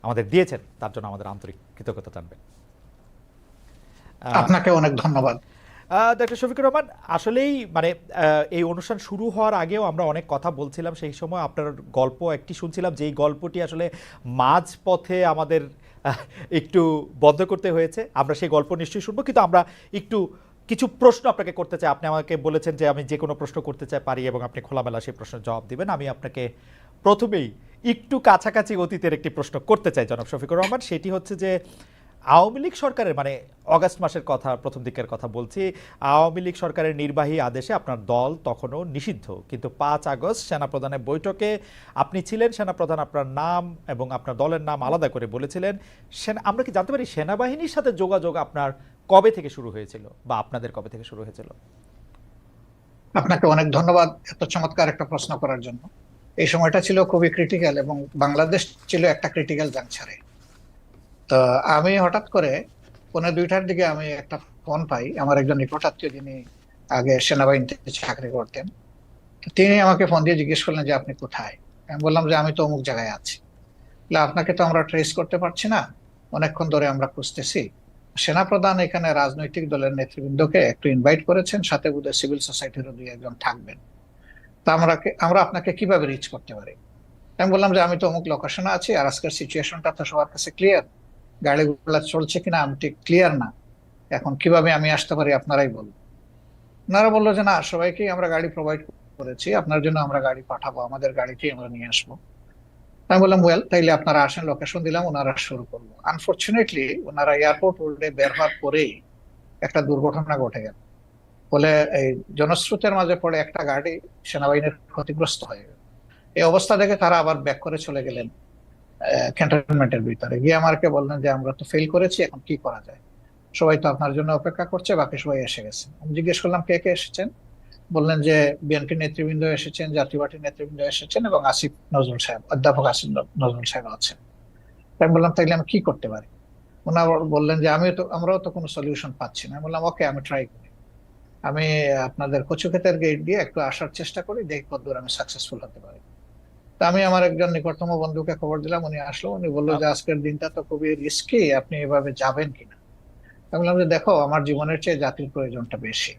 আমাদের দিয়েছেন, তার জন্য আমাদের আন্তরিক কৃতজ্ঞতা জানবেন। আপনাকে অনেক ধন্যবাদ। ডক্টর শফিকুর রহমান, আসলেই মানে এই অনুষ্ঠান শুরু হওয়ার আগেও আমরা অনেক কথা বলছিলাম। সেই সময় আপনার গল্প একটি শুনছিলাম, যেই গল্পটি আসলে মাঝ পথে আমাদের একটু বন্ধ করতে হয়েছে। আমরা সেই গল্প নিশ্চয়ই শুনবো, কিন্তু আমরা একটু কিছু প্রশ্ন আপনাকে করতে চাই। আপনি আমাকে বলেছেন যে আমি যে কোনো প্রশ্ন করতে চাই পারি, এবং আপনি খোলামেলা সেই প্রশ্নের জবাব দিবেন। আমি আপনাকে প্রথমেই একটু কাছাকাছি অতীতের একটি প্রশ্ন করতে চাই জনাব শফিকুর রহমান। সেটি হচ্ছে যে আওয়ামী লীগ সরকারের, মানে অগাস্ট মাসের কথা, প্রথম দিকের কথা বলছি, আওয়ামী লীগ সরকারের নির্বাহী আদেশে আপনার দল তখনও নিষিদ্ধ, কিন্তু 5 আগস্ট সেনাপ্রধানের বৈঠকে আপনি ছিলেন। সেনাপ্রধান আপনার নাম এবং আপনার দলের নাম আলাদা করে বলেছিলেন। আমরা কি জানতে পারি সেনাবাহিনীর সাথে যোগাযোগ আপনার কবে থেকে শুরু হয়েছিল, বা আপনাদের কবে থেকে শুরু হয়েছিল? আপনাকে অনেক ধন্যবাদ এত চমৎকার একটা প্রশ্ন করার জন্য। এই সময়টা ছিল খুবই ক্রিটিক্যাল এবং বাংলাদেশ ছিল একটা ক্রিটিক্যাল জাংশনে। তো আমি হঠাৎ করে 1:30টার দিকে আমি একটা ফোন পাই আমার একজন নিকট আত্মীয়, যিনি আগে সেনাবাহিনীতে চাকরি করতেন। তো তিনি আমাকে ফোন দিয়ে জিজ্ঞেস করলেন যে আপনি কোথায়। আমি বললাম যে আমি তো অমুক জায়গায় আছি। বললে, আপনাকে তো আমরা ট্রেস করতে পারছি না, অনেকক্ষণ ধরে আমরা খুঁজতেছি। সেনাপ্রধান এখানে রাজনৈতিক দলের নেতৃবৃন্দকে একটু ইনভাইট করেছেন, সাথে বোধহয় সিভিল সোসাইটিরও 2-1 জন থাকবেন। তা আমরা আপনাকে কিভাবে রিচ করতে পারি? আমি বললাম যে আমি তো অমুক লোকেশনে আছি, আর আজকের সিচুয়েশনটা তো সবার কাছে ক্লিয়ার, গাড়িগুলো চলছে কিনা আমি ঠিক ক্লিয়ার না, এখন কিভাবে আমি আসতে পারি আপনারাই বলুন। ওনারা বললো যে না, সবাইকেই আমরা গাড়ি প্রোভাইড করেছি, আপনার জন্য আমরা গাড়ি পাঠাবো, আমাদের গাড়িতেই আমরা নিয়ে আসবো। আমি বললাম ওয়েল, তাইলে আপনারা আসেন, লোকেশন দিলাম, ওনারা শুরু করলো। আনফরচুনেটলি ওনারা এয়ারপোর্ট রোডে বের হওয়ার পরেই একটা দুর্ঘটনা ঘটে গেল। ফলে এই জনস্রোতের মাঝে পড়ে একটা গাড়ি সেনাবাহিনীর ক্ষতিগ্রস্ত হয়ে গেল। এই অবস্থা দেখে তারা আবার ব্যাক করে চলে গেলেন ক্যান্টনমেন্টের ভিতরে গিয়ে আমাকে বললেন যে আমরা তো ফেল করেছি, এখন কি করা যায়, সবাই তো আপনার জন্য অপেক্ষা করছে, বাকি সবাই এসে গেছে। আমি জিজ্ঞেস করলাম কে কে এসেছেন। বললেন যে বিএনপি নেতৃবৃন্দ এসেছেন, জাতীয় পার্টির নেতৃবৃন্দ এসেছেন, এবং আসিফ নজরুল সাহেব, অধ্যাপক আসিফ নজরুল সাহেব আছেন। তাই আমি বললাম তাইলে আমি কি করতে পারি। ওনারা বললেন যে আমরাও তো কোনো সলিউশন পাচ্ছি না। আমি বললাম ওকে, আমি ট্রাই করি, আমি আপনাদের কচুক্ষেতের গেট দিয়ে একটু আসার চেষ্টা করি, দেখি কতদূর আমি সাকসেসফুল হতে পারি। তা আমি আমার একজন নিকটতম বন্ধুকে খবর দিলাম, উনি আসলো, উনি বললো যে আজকের দিনটা তো খুবই রিস্কি, আপনি এভাবে যাবেন কিনা। আমি বললাম যে দেখো, আমার জীবনের চেয়ে জাতির প্রয়োজনটা বেশি,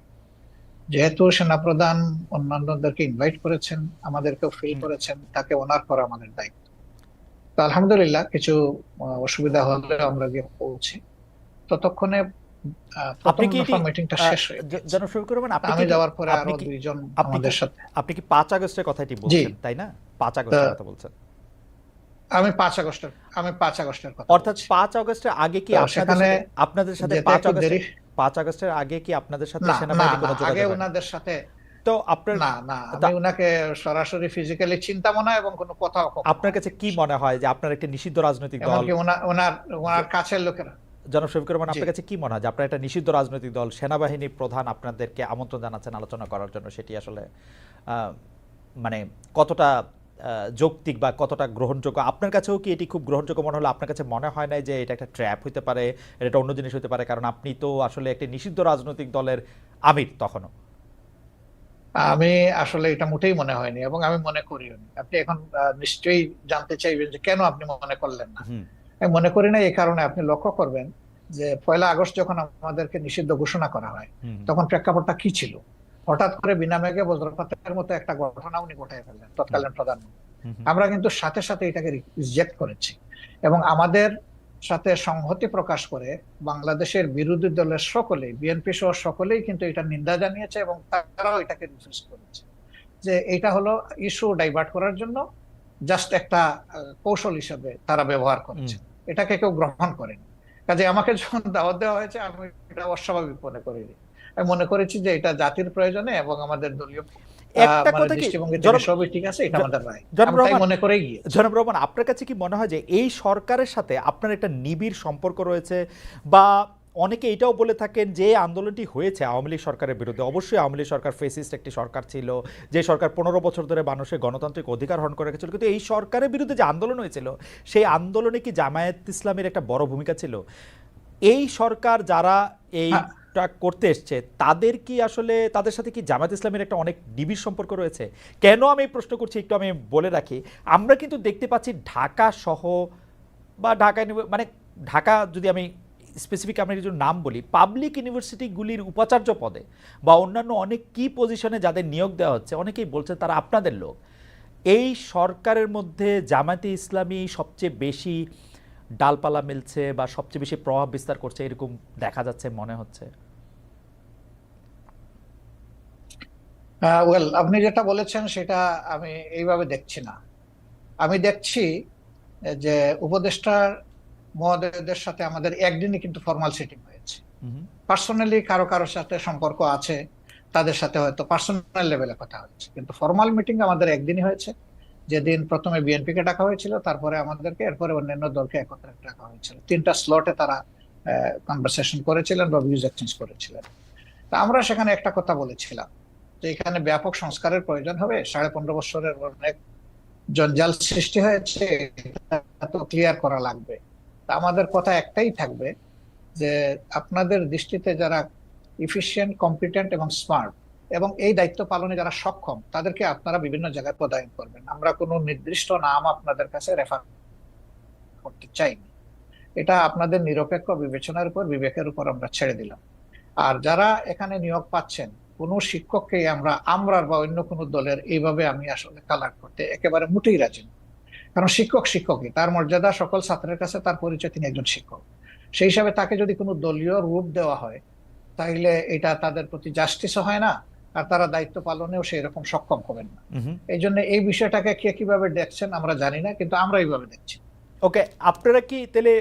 যেহেতু সেনাপ্রধান অন্যান্যদেরকে ইনভাইট করেছেন, আমাদেরকেও ফিল করেছেন, তাকে অনার করা আমাদের দায়িত্ব। তো আলহামদুলিল্লাহ কিছু অসুবিধা হলে আমরা গিয়ে পৌঁছি। ততক্ষণে আপনি প্রথম কি এটি দফা মিটিংটা শেষ হয়ে গিয়েছে। জনাব শফিকুর রহমান, আপনি কি আমি এটি যাওয়ার পরে আপনি আরো কি 2 জন আপনি কি আমাদের সাথে। আপনি কি 5 আগস্টের কথাটি জি। বলছেন, তাই না? 5 তা আগস্টের কথা বলছেন। আমি 5 আগস্টের কথা অর্থাৎ বলছি। 5 আগস্টের আগে কি তো আপনাদের সেখানে সাথে আপনাদের সাথে যেতে 5 একটু আগস্টে দেরি। 5 আগস্টের আগে কি আপনাদের সাথে না না সেনাবাহিনী না, কোনো আগে যোগাযোগ হয়নি? ওনাদের সাথে। তো আপনার না না, তা আমি উনাকে সরাসরি ফিজিক্যালি চিন্তাম না, এবং কোনো কথাও কখনো আপনার কাছে হয়নি কি ওনার সাথে। মনে হয় যে আপনার একটা নিষিদ্ধ রাজনৈতিক দল, এমনকি ওনার ওনার কাছের লোকেরা। জনাব শফিকুর রহমান, জি। আপনার কাছে কি মনে হয় যে আপনার একটা নিষিদ্ধ রাজনৈতিক দল, সেনাবাহিনীর প্রধান আপনাদেরকে আমন্ত্রণ জানাচ্ছেন আলোচনা করার জন্য, সেটি আসলে আহ, মানে কতটা যৌক্তিক বা কতটা গ্রহণযোগ্য? আপনার কাছেও কি এটি খুব গ্রহণযোগ্য মনে হলো? আপনার কাছে মনে হয় না যে এটা একটা ট্র্যাপ হতে পারে, এটা অন্য জিনিস হতে পারে? কারণ আপনি তো আসলে একটি নিষিদ্ধ রাজনৈতিক দলের আমির তখনও। আমি আসলে এটা মোটেই মনে হয়নি, এবং আমি মনে করিও নি। আপনি এখন নিশ্চয়ই জানতে চাইবেন যে কেন আপনি মনে করলেন না। হুম। আমি মনে করি না এই কারণে, আপনি লক্ষ্য করবেন যে 1 আগস্ট যখন আমাদেরকে নিষিদ্ধ ঘোষণা করা হয়, হুম। তখন প্রেক্ষাপটটা কি ছিল। হঠাৎ করে বিনা মেঘে বজ্রপাতের মতো একটা ঘটনা উনি ঘটায় ফেললেন, হুম। তৎকালীন প্রধানমন্ত্রী। হুম। আমরা কিন্তু সাথে সাথে এটাকে রিজেক্ট করেছি, এবং আমাদের সাথে সংহতি প্রকাশ করে বাংলাদেশের বিরোধী দলের সকলেই, বিএনপি সহ সকলেই কিন্তু এটা নিন্দা জানিয়েছে, এবং তারাও এটাকে রিফিউজ করেছে, যে এটা হলো ইস্যু ডাইভার্ট করার জন্য জাস্ট একটা কৌশল হিসেবে তারা ব্যবহার হুম। করেছে। এটাকে কেউ গ্রহণ করেনি। কাজে আমাকে যখন দাওয়াত দেওয়া হয়েছে, আমি এটা অস্বাভাবিক মনে করিনি। আমি মনে করেছি যে এটা জাতির প্রয়োজনে এবং আমাদের দলীয় একটা মানে কথা কি দৃষ্টিভঙ্গি থেকে জনাব সবই ঠিক আছে, এটা জ- আমাদের রায়। জনাব আমি তাই রহমান, মনে করেই গিয়েছি। জনাব রহমান, আপনার কাছে কি মনে হয় যে এই সরকারের সাথে আপনার একটা নিবিড় সম্পর্ক রয়েছে? বা অনেকে এটাও বলে থাকেন যে আন্দোলনটি হয়েছে আওয়ামী লীগ সরকারের বিরুদ্ধে, অবশ্যই আওয়ামী লীগ সরকার ফেসিস্ট একটি সরকার ছিল, যে সরকার 15 বছর ধরে মানুষের গণতান্ত্রিক অধিকার হরণ করে রেখেছিল, কিন্তু এই সরকারের বিরুদ্ধে যে আন্দোলন হয়েছিল, সেই আন্দোলনে কি জামায়াত ইসলামের একটা বড় ভূমিকা ছিল? এই সরকার যারা হ্যাঁ, এইটা করতে এসছে, তাদের কি আসলে, তাদের সাথে কি জামায়াত ইসলামের একটা অনেক নিবিড় সম্পর্ক রয়েছে? কেন আমি এই প্রশ্ন করছি একটু আমি বলে রাখি। আমরা কিন্তু দেখতে পাচ্ছি ঢাকা সহ বা ঢাকা মানে ঢাকা যদি আমি স্পেসিফিক আমি কিছু নাম বলি, পাবলিক ইউনিভার্সিটিগুলির উপাচার্য পদে বা অন্যান্য অনেক কি পজিশনে যাদের নিয়োগ দেওয়া হচ্ছে, অনেকেই বলছে তারা আপনাদের লোক। এই সরকারের মধ্যে জামায়াতে ইসলামী সবচেয়ে বেশি ডালপালা মিলছে বা সবচেয়ে বেশি প্রভাব বিস্তার করছে এরকম দেখা যাচ্ছে, মনে হচ্ছে। ওয়েল, আপনি যেটা বলেছেন সেটা আমি এইভাবে দেখছি না। আমি দেখছি যে উপদেষ্টার মহোদয়দের সাথে আমাদের একদিনই কিন্তু ফর্মাল সিটিং হয়েছে। পার্সোনালি কারো কারোর সাথে সম্পর্ক আছে, তাদের সাথে হয়তো পার্সোনাল লেভেলে কথা হয়েছে, কিন্তু ফর্মাল মিটিং আমাদের একদিনই হয়েছে। যেদিন প্রথমে বিএনপি কে ডাকা হয়েছিল, তারপরে আমাদেরকে, এরপরে অন্যান্য দলকে একত্রে ডাকা হয়েছিল। 3টা স্লটে তারা কনভারসেশন করেছিলেন বা ভিউজ এক্সচেঞ্জ করেছিলেন। তা আমরা সেখানে একটা কথা বলেছিলাম যে এখানে ব্যাপক সংস্কারের প্রয়োজন হবে। 15.5 বছরের অনেক জঞ্জাল সৃষ্টি হয়েছে, এটা তো ক্লিয়ার করা লাগবে। তা আমাদের কথা একটাই থাকবে যে আপনাদের দৃষ্টিতে যারা ইফিশিয়েন্ট, কম্পিটেন্ট এবং স্মার্ট এবং এই দায়িত্ব পালনে যারা সক্ষম, তাদেরকে আপনারা বিভিন্ন জায়গায় পদায়ন করবেন। আমরা কোনো নির্দিষ্ট নাম আপনাদের কাছে রেফার করতে চাইনি। এটা আপনাদের নিরপেক্ষ বিবেচনার উপর, বিবেকের উপর আমরা ছেড়ে দিলাম। আর যারা এখানে নিয়োগ পাচ্ছেন, কোনো শিক্ষককে আমরা বা অন্য কোনো দলের এইভাবে আমি আসলে কালার করতে একেবারে মোটেই রাজি না। কারণ শিক্ষক শিক্ষকই, তার মর্যাদা সকল ছাত্রের কাছে, তার পরিচয় তিনি একজন শিক্ষক। সেই হিসাবে তাকে যদি কোনো দলীয় রূপ দেওয়া হয়, তাইলে এটা তাদের প্রতি জাস্টিসও হয় না, আর তারা দায়িত্ব পালনেও সেই রকম সক্ষম হবেন না। এই জন্য এই বিষয়টাকে কে কিভাবে দেখছেন আমরা জানি না, কিন্তু আমরা এইভাবে দেখছি। ওকে, আপনারা কি তাহলে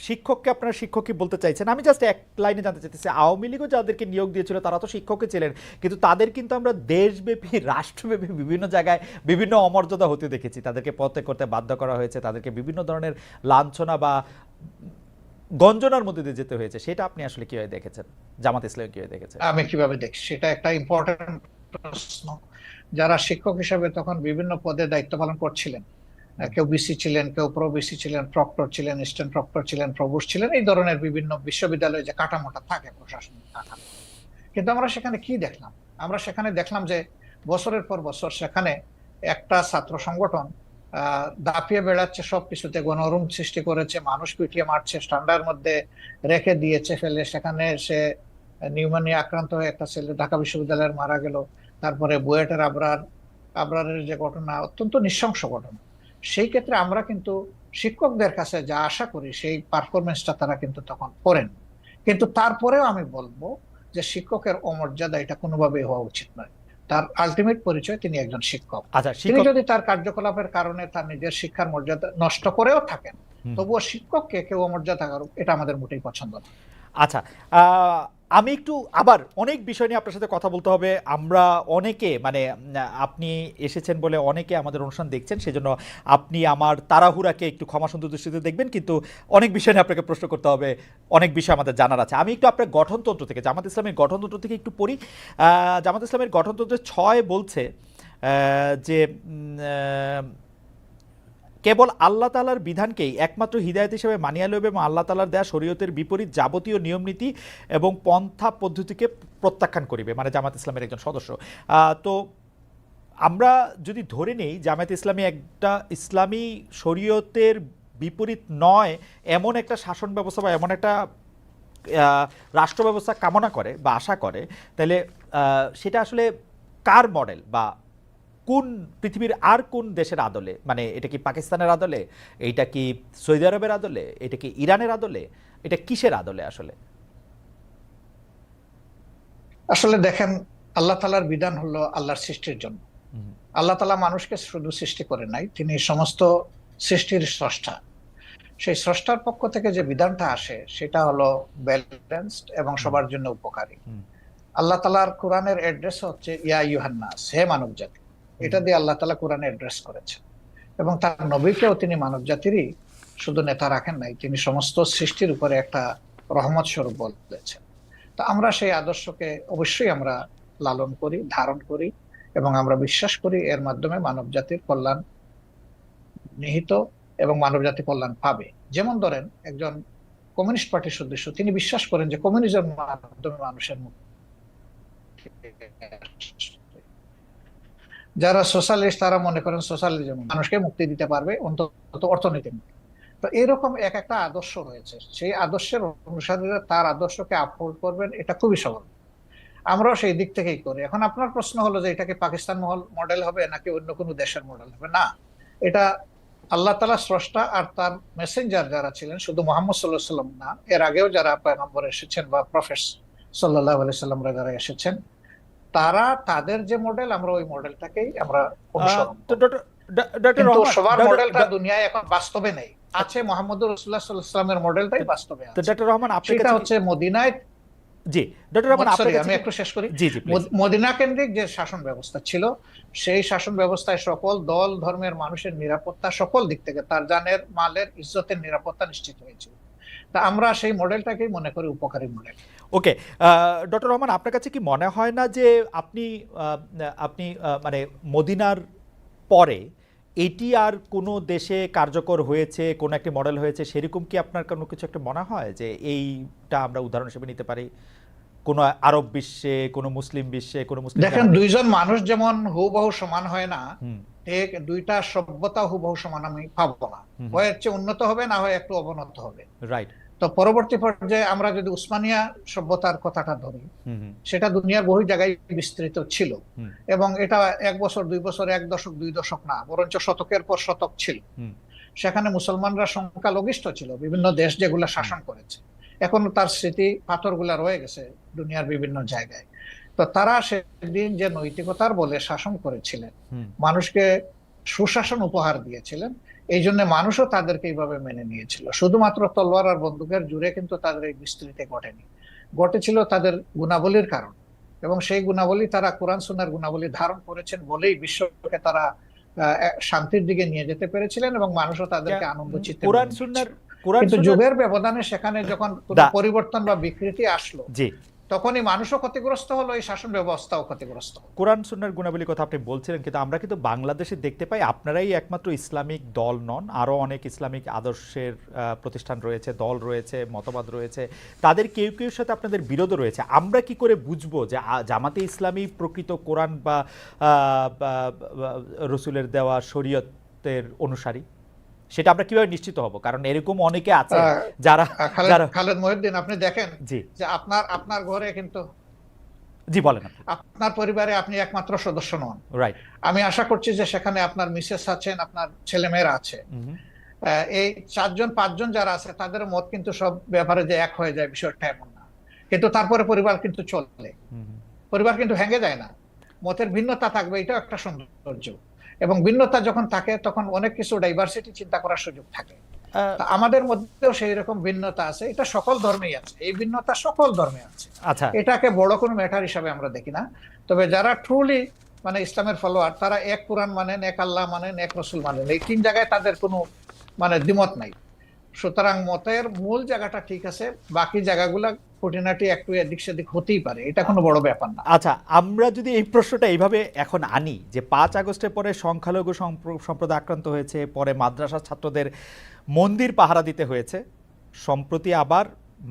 শিক্ষককে আপনারা শিক্ষকই বলতে চাইছেন? আমি জাস্ট এক লাইনে জানতে চাইতেছি, আওয়ামী লীগও যাদেরকে নিয়োগ দিয়েছিল তারা তো শিক্ষকই ছিলেন, কিন্তু তাদের কিন্তু আমরা দেশব্যাপী রাষ্ট্রব্যাপী বিভিন্ন জায়গায় বিভিন্ন অমর্যাদা হতে দেখেছি। তাদেরকে পদত্যাগ করতে বাধ্য করা হয়েছে, তাদেরকে বিভিন্ন ধরনের লাঞ্ছনা বা গঞ্জনার মধ্যে দিয়ে যেতে হয়েছে। সেটা আপনি আসলে কিভাবে দেখেছেন? জামাত ইসলামী কিভাবে দেখেছেন? আমি কিভাবে দেখছি সেটা একটা ইম্পর্টেন্ট প্রশ্ন। যারা শিক্ষক হিসেবে তখন বিভিন্ন পদে দায়িত্ব পালন করছিলেন, কেউ বিসি ছিলেন, কেউ প্রো বিসি ছিলেন, প্রক্টর ছিলেন, অ্যাসিস্ট্যান্ট প্রক্টর ছিলেন, প্রভোস্ট ছিলেন, এই ধরনের বিভিন্ন বিশ্ববিদ্যালয়ে যে কাঠামোটা থাকে, প্রশাসনিক কাঠামো। কিন্তু আমরা সেখানে কি দেখলাম? আমরা সেখানে দেখলাম যে বছরের পর বছর সেখানে একটা ছাত্র সংগঠন দাপিয়ে বেড়াচ্ছে, সবকিছুতে গণরুম সৃষ্টি করেছে, মানুষ পিটিয়ে মারছে, ঠান্ডার মধ্যে রেখে দিয়েছে ফেলে। সেখানে সে নিউমোনিয়া আক্রান্ত হয়ে একটা ছেলে ঢাকা বিশ্ববিদ্যালয়ের মারা গেল। তারপরে বুয়েটের আবরারের যে ঘটনা, অত্যন্ত নৃশংস ঘটনা। সেই ক্ষেত্রে আমরা কিন্তু শিক্ষকদের কাছে যা আশা করি সেই পারফরমেন্সটা তারা কিন্তু তখন করেন। কিন্তু তারপরেও আমি বলবো যে শিক্ষকের অমর্যাদা এটা কোনোভাবেই হওয়া উচিত নয়। তার আলটিমেট পরিচয় তিনি একজন শিক্ষক। আচ্ছা, তিনি শিক্ষক। যদি তার কার্যকলাপের কারণে তার নিজের শিক্ষার মর্যাদা নষ্ট করেও থাকেন, তবুও শিক্ষককে কেউ অমর্যাদা করুক, এটা আমাদের মোটেই পছন্দ না। আচ্ছা, আমি একটু আবার অনেক বিষয় নিয়ে আপনার সাথে কথা বলতে হবে। আমরা অনেকে মানে আপনি এসেছেন বলে অনেকে আমাদের অনুষ্ঠান দেখছেন, সেজন্য আপনি আমার তাড়াহুড়াকে একটু ক্ষমা সুন্দর দৃষ্টিতে দেখবেন, কিন্তু অনেক বিষয় নিয়ে আপনাকে প্রশ্ন করতে হবে, অনেক বিষয় আমাদের জানার আছে। আমি একটু আপনার গঠনতন্ত্র থেকে, জামাত ইসলামের গঠনতন্ত্র থেকে একটু পড়ি। জামাত ইসলামের গঠনতন্ত্রের 6 বলছে যে কেবল আল্লাহ তাআলার বিধানকেই একমাত্র হিদায়াত হিসেবে মানিয়া লইবে এবং আল্লাহ তাআলার দেয়া শরীয়তের বিপরীত যাবতীয় নিয়মনীতি এবং পন্থা পদ্ধতিকে প্রত্যাখ্যান করিবে, মানে জামাত ইসলামের একজন সদস্য। তো আমরা যদি ধরে নেই জামায়াত ইসলামী একটা ইসলামী শরীয়তের বিপরীত নয় এমন একটা শাসন ব্যবস্থা বা এমন একটা রাষ্ট্র ব্যবস্থা কামনা করে বা আশা করে, তাহলে সেটা আসলে কার মডেল বা কোন পৃথিবীর আর কোন দেশের আদলে? মানে এটা কি পাকিস্তানের আদলে, এটা কি সৌদি আরবের আদলে, এটা কি ইরানের আদলে, এটা কিসের আদলে আসলে? আসলে দেখেন, আল্লাহ তাআলার বিধান হলো আল্লাহর সৃষ্টির জন্য। আল্লাহ তাআলা মানুষকে শুধু সৃষ্টি করে নাই, তিনি সমস্ত সৃষ্টির স্রষ্টা। সেই স্রষ্টার পক্ষ থেকে যে বিধানটা আসে সেটা হলো ব্যালেন্সড এবং সবার জন্য উপকারী। আল্লাহ তাআলার কোরআনের অ্যাড্রেস হচ্ছে ইয়া আইয়ুহান নাস, হে মানব জাতি। এটা দিয়ে আল্লাহ তাআলা কোরআনে অ্যাড্রেস করেছেন, এবং তার নবীকেও তিনি মানব জাতিরই শুধু নেতা রাখেন নাই, তিনি সমস্ত সৃষ্টির উপরে একটা রহমত স্বরূপ বলেছেন। তো আমরা সেই আদর্শকে অবশ্যই আমরা লালন করি, ধারণ করি, এবং আমরা বিশ্বাস করি এর মাধ্যমে মানব জাতির কল্যাণ নিহিত এবং মানব জাতি কল্যাণ পাবে। যেমন ধরেন, একজন কমিউনিস্ট পার্টির সদস্য, তিনি বিশ্বাস করেন যে কমিউনিজমের মাধ্যমে মানুষের মুক্তি। যারা সোশ্যালিস্ট তারা মনে করেন সোশ্যালিজম মানুষকে মুক্তি দিতে পারবে, অন্তত অর্থনীতি। তো এরকম এক একটা আদর্শ রয়েছে, সেই আদর্শের অনুসারীরা তার আদর্শকে আপহোল্ড করবেন, এটা খুবই স্বাভাবিক। আমরাও সেই দিক থেকেই করি। এখন আপনার প্রশ্ন হলো যে এটা কি পাকিস্তান মডেল হবে নাকি অন্য কোনো দেশের মডেল হবে? না, এটা আল্লাহ তাআলা স্রষ্টা আর তার মেসেঞ্জার যারা ছিলেন, শুধু মুহাম্মদ সাল্লাল্লাহু আলাইহি সাল্লাম না, এর আগেও যারা পয়গম্বর এসেছেন বা প্রফেট সাল্লাল্লাহু আলাইহি সাল্লামরা যারা এসেছেন, তারা তাদের যে মডেল, আমরা ওই মডেলটাকেই আমরা অনুসরণ তো করব। ডক্টর কিন্তু রহমান, সবার মডেলটা দুনিয়ায় এখন বাস্তবে নেই। আছে মুহাম্মদুর রাসূলুল্লাহ সাল্লাল্লাহু আলাইহি সাল্লামের মডেলটাই বাস্তবে তো আছে। ডক্টর রহমান আপনার সেটা কাছে হচ্ছে মদিনায়, জি ডক্টর রহমান আপনার সরি কাছে আমি একটু শেষ করি। জি জি প্লিজ। মদিনা কেন্দ্রিক যে শাসন ব্যবস্থা ছিল, সেই শাসন ব্যবস্থায় সকল দল ধর্মের মানুষের নিরাপত্তা, সকল দিক থেকে তার জানের মালের ইজ্জতের নিরাপত্তা নিশ্চিত হয়েছিল। তা আমরা সেই মডেলটাকেই মনে করি উপকারী মডেল। ওকে, ডক্টর রহমান আপনার কাছে কি মনে হয় না যে আপনি আপনি মানে মদিনার পরে এটি আর কোনো দেশে কার্যকর হয়েছে, কোনো একটি মডেল হয়েছে, সেরকম কি আপনার কোনো কিছু একটা মনে হয় যে এইটা আমরা উদাহরণ হিসেবে নিতে পারি কোনো আরব বিশ্বে, কোনো মুসলিম বিশ্বে, কোনো মুসলিম দেখেন, জাহানে? দুইজন মানুষ যেমন হুবহু সমান হয় না, হুম ঠিক দুইটা সভ্যতা হুবহু সমান আমি পাবো না। হুম হয় এর চেয়ে উন্নত হবে, না হয় একটু অবনত হবে। রাইট। তো পরবর্তী পর্যায়ে আমরা যদি উসমানিয়া সভ্যতার কথাটা ধরি, হুম হুম সেটা দুনিয়ার বহু জায়গায় বিস্তৃত ছিল, হুম এবং এটা 1 বছর 2 বছর 1 দশক 2 দশক না, বরঞ্চ শতকের পর শতক ছিল। হুম সেখানে মুসলমানরা সংখ্যালঘিষ্ঠ ছিল, বিভিন্ন দেশ যেগুলো শাসন করেছে, এখনো তার স্মৃতি পাথরগুলা রয়ে গেছে দুনিয়ার বিভিন্ন জায়গায়। তো তারা সেদিন যে নৈতিকতার বলে শাসন করেছিলেন, হুম মানুষকে সুশাসন উপহার দিয়েছিলেন, এই জন্য মানুষও তাদেরকে এইভাবে মেনে নিয়েছিল। শুধুমাত্র তলোয়ার আর বন্দুকের জুড়ে কিন্তু তাদের এই বিস্তৃতি ঘটেনি, ঘটেছিল তাদের গুণাবলীর কারণ। এবং সেই গুণাবলী তারা কোরআন সুন্নাহর গুণাবলী ধারণ করেছেন বলেই বিশ্বকে তারা শান্তির দিকে নিয়ে যেতে পেরেছিলেন, এবং মানুষও তাদেরকে আনন্দ চিত্তে কোরআন মেনে সুন্নাহর নিয়েছিল। কোরআন কিন্তু সুন্নাহর যুগের ব্যবধানে সেখানে যখন কোনো পরিবর্তন বা বিকৃতি আসলো, জি তখনই মানুষও ক্ষতিগ্রস্ত হলো, এই শাসন ব্যবস্থাও ক্ষতিগ্রস্ত হলো। কোরআন সুন্নাহর গুণাবলীর কথা আপনি বলছিলেন, কিন্তু আমরা কিন্তু বাংলাদেশে দেখতে পাই আপনারাই একমাত্র ইসলামিক দল নন, আরও অনেক ইসলামিক আদর্শের প্রতিষ্ঠান রয়েছে, দল রয়েছে, মতবাদ রয়েছে, তাদের কেউ কেউ সাথে আপনাদের বিরোধ রয়েছে। আমরা কি করে বুঝবো যে জামাতে ইসলামী প্রকৃত কোরআন বা রসুলের দেওয়া শরীয়তের অনুসারী? সেটা আমরা কিভাবে নিশ্চিত হব? কারণ এরকম অনেকে আছে যারা খালেদ মহিউদ্দিন, আপনি দেখেন জি যে আপনার ঘরে কিন্তু, জি বলেন আপনি। আপনার পরিবারে আপনি একমাত্র সদস্য নন। রাইট। আমি আশা করছি যে সেখানে আপনার মিসেস আছেন, আপনার ছেলেমেয়েরা আছে। এই 4-5 জন যারা আছে, তাদের মত কিন্তু সব ব্যাপারে যে এক হয়ে যায় বিষয়টা এমন না। কিন্তু তারপরে পরিবার কিন্তু চলে, পরিবার কিন্তু ভেঙে যায় না। মতের ভিন্নতা থাকবে, এটাও একটা সৌন্দর্য। এবং ভিন্নতা যখন থাকে, তখন অনেক কিছু ডাইভার্সিটি চিন্তা করার সুযোগ থাকে। আমাদের মধ্যেও সেই রকম ভিন্নতা আছে, এটা সকল ধর্মেই আছে, এই ভিন্নতা সকল ধর্মে আছে। আচ্ছা, এটাকে বড় কোনো ম্যাটার হিসাবে আমরা দেখি না। তবে যারা ট্রুলি মানে ইসলামের ফলোয়ার, তারা এক কোরআন মানেন, এক আল্লাহ মানেন, এক রসুল মানেন, এই 3 জায়গায় তাদের কোনো মানে দ্বিমত নাই। সুতরাং মতের মূল জায়গাটা ঠিক আছে, বাকি জায়গাগুলা খুঁটিনাটি একটু এদিক সেদিক হতেই পারে, এটা কোনো বড় ব্যাপার না। আচ্ছা, আমরা যদি এই প্রশ্নটা এইভাবে এখন আনি যে 5 আগস্টের পরে সংখ্যালঘু সম্প্রদায় আক্রান্ত হয়েছে, পরে মাদ্রাসার ছাত্রদের মন্দির পাহারা দিতে হয়েছে, সম্প্রতি আবার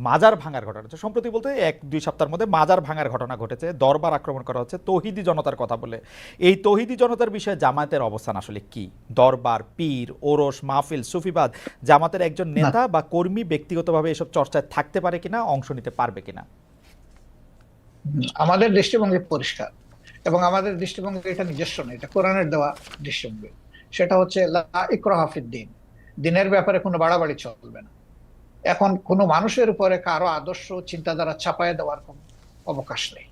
মাজার ভাঙার ঘটনা হচ্ছে, সম্প্রতি বলতে 1-2 সপ্তাহের মধ্যে মাজার ভাঙার ঘটনা ঘটেছে, দরবার আক্রমণ করা হচ্ছে তৌহিদি জনতার কথা বলে। এই তৌহিদি জনতার বিষয়ে জামায়াতের অবস্থান আসলে কি? দরবার, পীর, ওরস, মাহফিল, সুফিবাদ, জামাতের একজন নেতা বা কর্মী ব্যক্তিগতভাবে এসব চর্চায় থাকতে পারে কিনা, অংশ নিতে পারবে কিনা? আমাদের দৃষ্টিভঙ্গি পরিষ্কার, এবং আমাদের দৃষ্টিভঙ্গি এটা নিজস্ব না, এটা কোরআনের দেওয়া দৃষ্টিভঙ্গি। সেটা হচ্ছে লা ইকরাহা ফিদ্দীন, দিনের ব্যাপারে কোনো বাড়াবাড়ি চলবে না। এখন কোনো মানুষের উপরে কারো আদর্শ চিন্তাধারা চাপায় দেওয়ার কোনো অবকাশ নেই।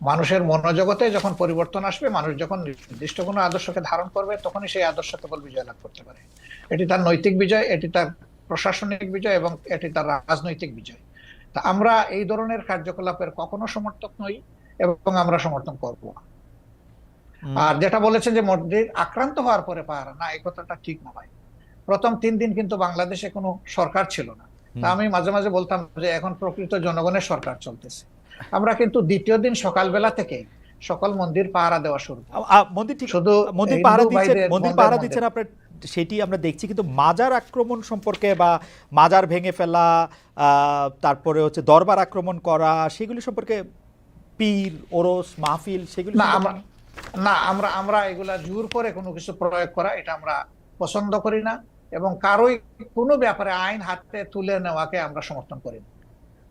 মানুষের মনোজগতে যখন পরিবর্তন আসবে, মানুষ যখন নির্দিষ্ট কোনো আদর্শকে ধারণ করবে, তখনই সেই আদর্শ কেবল বিজয় লাভ করতে পারে। এটি তার নৈতিক বিজয়, এটি তার প্রশাসনিক বিজয়, এবং এটি তার রাজনৈতিক বিজয়। তা আমরা এই ধরনের কার্যকলাপের কখনো সমর্থক নই, এবং আমরা সমর্থন করব না। আর যেটা বলেছেন যে মসজিদ আক্রান্ত হওয়ার পরে পাহারা, না, এই কথাটা ঠিক না ভাই। প্রথম 3 দিন কিন্তু বাংলাদেশে কোনো সরকার ছিল না। তা আমি মাঝে মাঝে বলতাম যে এখন প্রকৃত জনগণের সরকার চলতেছে। আমরা কিন্তু দ্বিতীয় দিন সকালবেলা থেকে সকল মন্দির পাহারা দেওয়া শুরু করি। মন্দির ঠিক, শুধু মন্দির পাহারা দিচ্ছেন আপনার, সেটি আমরা দেখছি। কিন্তু মাজার আক্রমণ সম্পর্কে বা মাজার ভেঙে ফেলা, তারপরে হচ্ছে দরবার আক্রমণ করা, সেগুলি সম্পর্কে পীর, ওরস, মাহফিল, সেগুলি না, আমরা এগুলা জোর করে কোনো কিছু প্রয়োগ করা, এটা আমরা পছন্দ করি না, এবং কারোই কোনো ব্যাপারে আইন হাতে তুলে নেওয়াকে আমরা সমর্থন করি না।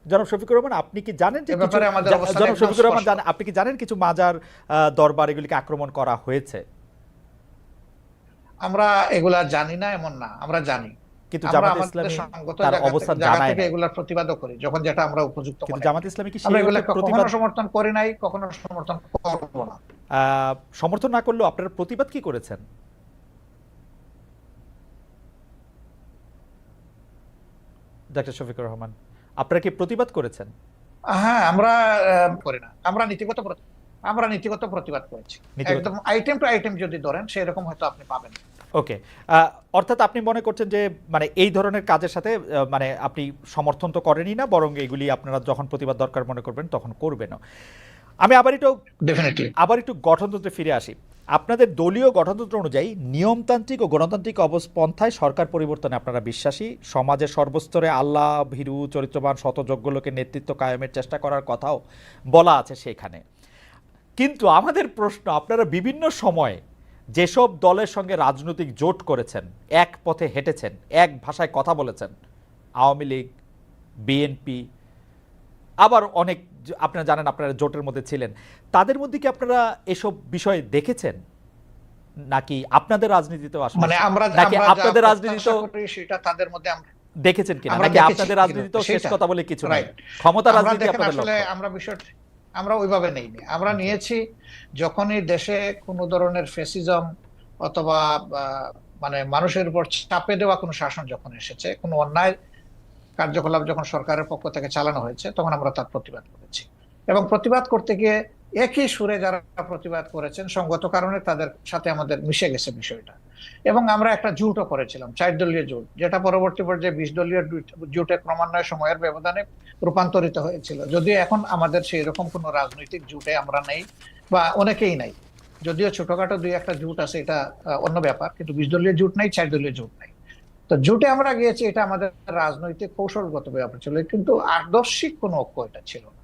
জনাব শফিকুর রহমান, আপনি কি জানেন যে এ কিছু, ব্যাপারে আমাদের অবস্থান জনাব একদম শফিকুর রহমান স্পষ্ট। আপনি কি জানেন কিছু মাজার দরবার এগুলিকে আক্রমণ করা হয়েছে? আমরা এগুলা জানি না এমন না, আমরা জানি। কিন্তু আমরা জামাত আমাদের ইসলামী সঙ্গত তার জায়গা অবস্থান জায়গা জানায় থেকে নাই, এগুলার প্রতিবাদও করি যখন যেটা আমরা উপযুক্ত কিন্তু মনে জামাত করি। ইসলামী কি আমরা সেই এগুলা অর্থে কখনো প্রতিবাদ সমর্থন করি নাই, কখনো সমর্থন করব না। সমর্থন না করলেও আপনারা প্রতিবাদ কি করেছেন? ডক্টর শফিকুর রহমান, আপনারা কি প্রতিবাদ করেছেন? হ্যাঁ, আমরা করি না, আমরা নীতিগত প্রতিবাদ করেছি। নীতিগত, একদম আইটেম টু আইটেম যদি ধরেন সেরকম হয়তো আপনি পাবেন। ওকে। অর্থাৎ আপনি মনে করছেন যে মানে এই ধরনের কাজের সাথে মানে আপনি সমর্থন তো করেনই না, বরং এগুলি আপনারা যখন প্রতিবাদ দরকার মনে করবেন তখন করবেনও। আমি ডেফিনেটলি আবার একটু গঠনতন্ত্রে ফিরে আসি। আপনাদের দলীয় গঠনতন্ত্র অনুযায়ী নিয়মতান্ত্রিক ও গণতান্ত্রিক পন্থায় সরকার পরিবর্তনে আপনারা বিশ্বাসী, সমাজের সর্বস্তরে আল্লাহ ভীরু চরিত্রবান শতযোগ্য লোকের নেতৃত্ব কায়েমের চেষ্টা করার কথাও বলা আছে সেখানে। কিন্তু আমাদের প্রশ্ন, আপনারা বিভিন্ন সময়ে যেসব দলের সঙ্গে রাজনৈতিক জোট করেছেন, এক পথে হেঁটেছেন, এক ভাষায় কথা বলেছেন, আওয়ামী লীগ, বিএনপি, আবার অনেক, আপনারা জানেন আপনারা জোটের মধ্যে ছিলেন, তাদের মধ্যে কি আপনারা এসব বিষয় দেখেছেন? নাকি আপনাদের রাজনীতিতেও আসলে, মানে আমরা নাকি আমরা যা আপনাদের রাজনীতিতেও প্রত্যাশা করি সেটা তাদের মধ্যে আমরা দেখেছেন কিনা, আমরা নাকি দেখেছি আপনাদের কিনা, রাজনীতিতেও শেষ সেটা কথা বলে কিছু নাই, রাইট। ক্ষমতা আমরা রাজনীতি দেখেন আপনাদের আসলে লক্ষ্য? আমরা বিষয়টা আমরা ওইভাবে নেইনি। আমরা নিয়েছি যখনই দেশে কোনো ধরনের ফ্যাসিজম অথবা মানে মানুষের উপর চাপে দেওয়া কোনো শাসন যখন এসেছে, কোনো অন্যায় কার্যকলাপ যখন সরকারের পক্ষ থেকে চালানো হয়েছে, তখন আমরা তার প্রতিবাদ করেছি। এবং প্রতিবাদ করতে গিয়ে একই সুরে যারা প্রতিবাদ করেছেন, সঙ্গত কারণে তাদের সাথে আমাদের মিশে গেছে বিষয়টা। এবং আমরা একটা জোটও করেছিলাম, 4 দলীয় জোট, যেটা পরবর্তী পর্যায়ে 20 দলীয় জোটে ক্রমান্বয়ে সময়ের ব্যবধানে রূপান্তরিত হয়েছিল। যদিও এখন আমাদের সেই রকম কোনো রাজনৈতিক জোটে আমরা নেই, বা অনেকেই নাই। যদিও ছোটখাটো 2-1টা জোট আছে, এটা অন্য ব্যাপার, কিন্তু 20 দলীয় জোট নাই, 4 দলীয় জোট নাই। তো জোটে আমরা গিয়েছি, এটা আমাদের রাজনৈতিক কৌশলগত ব্যাপার ছিল, কিন্তু আদর্শিক কোনো ঐক্য এটা ছিল না।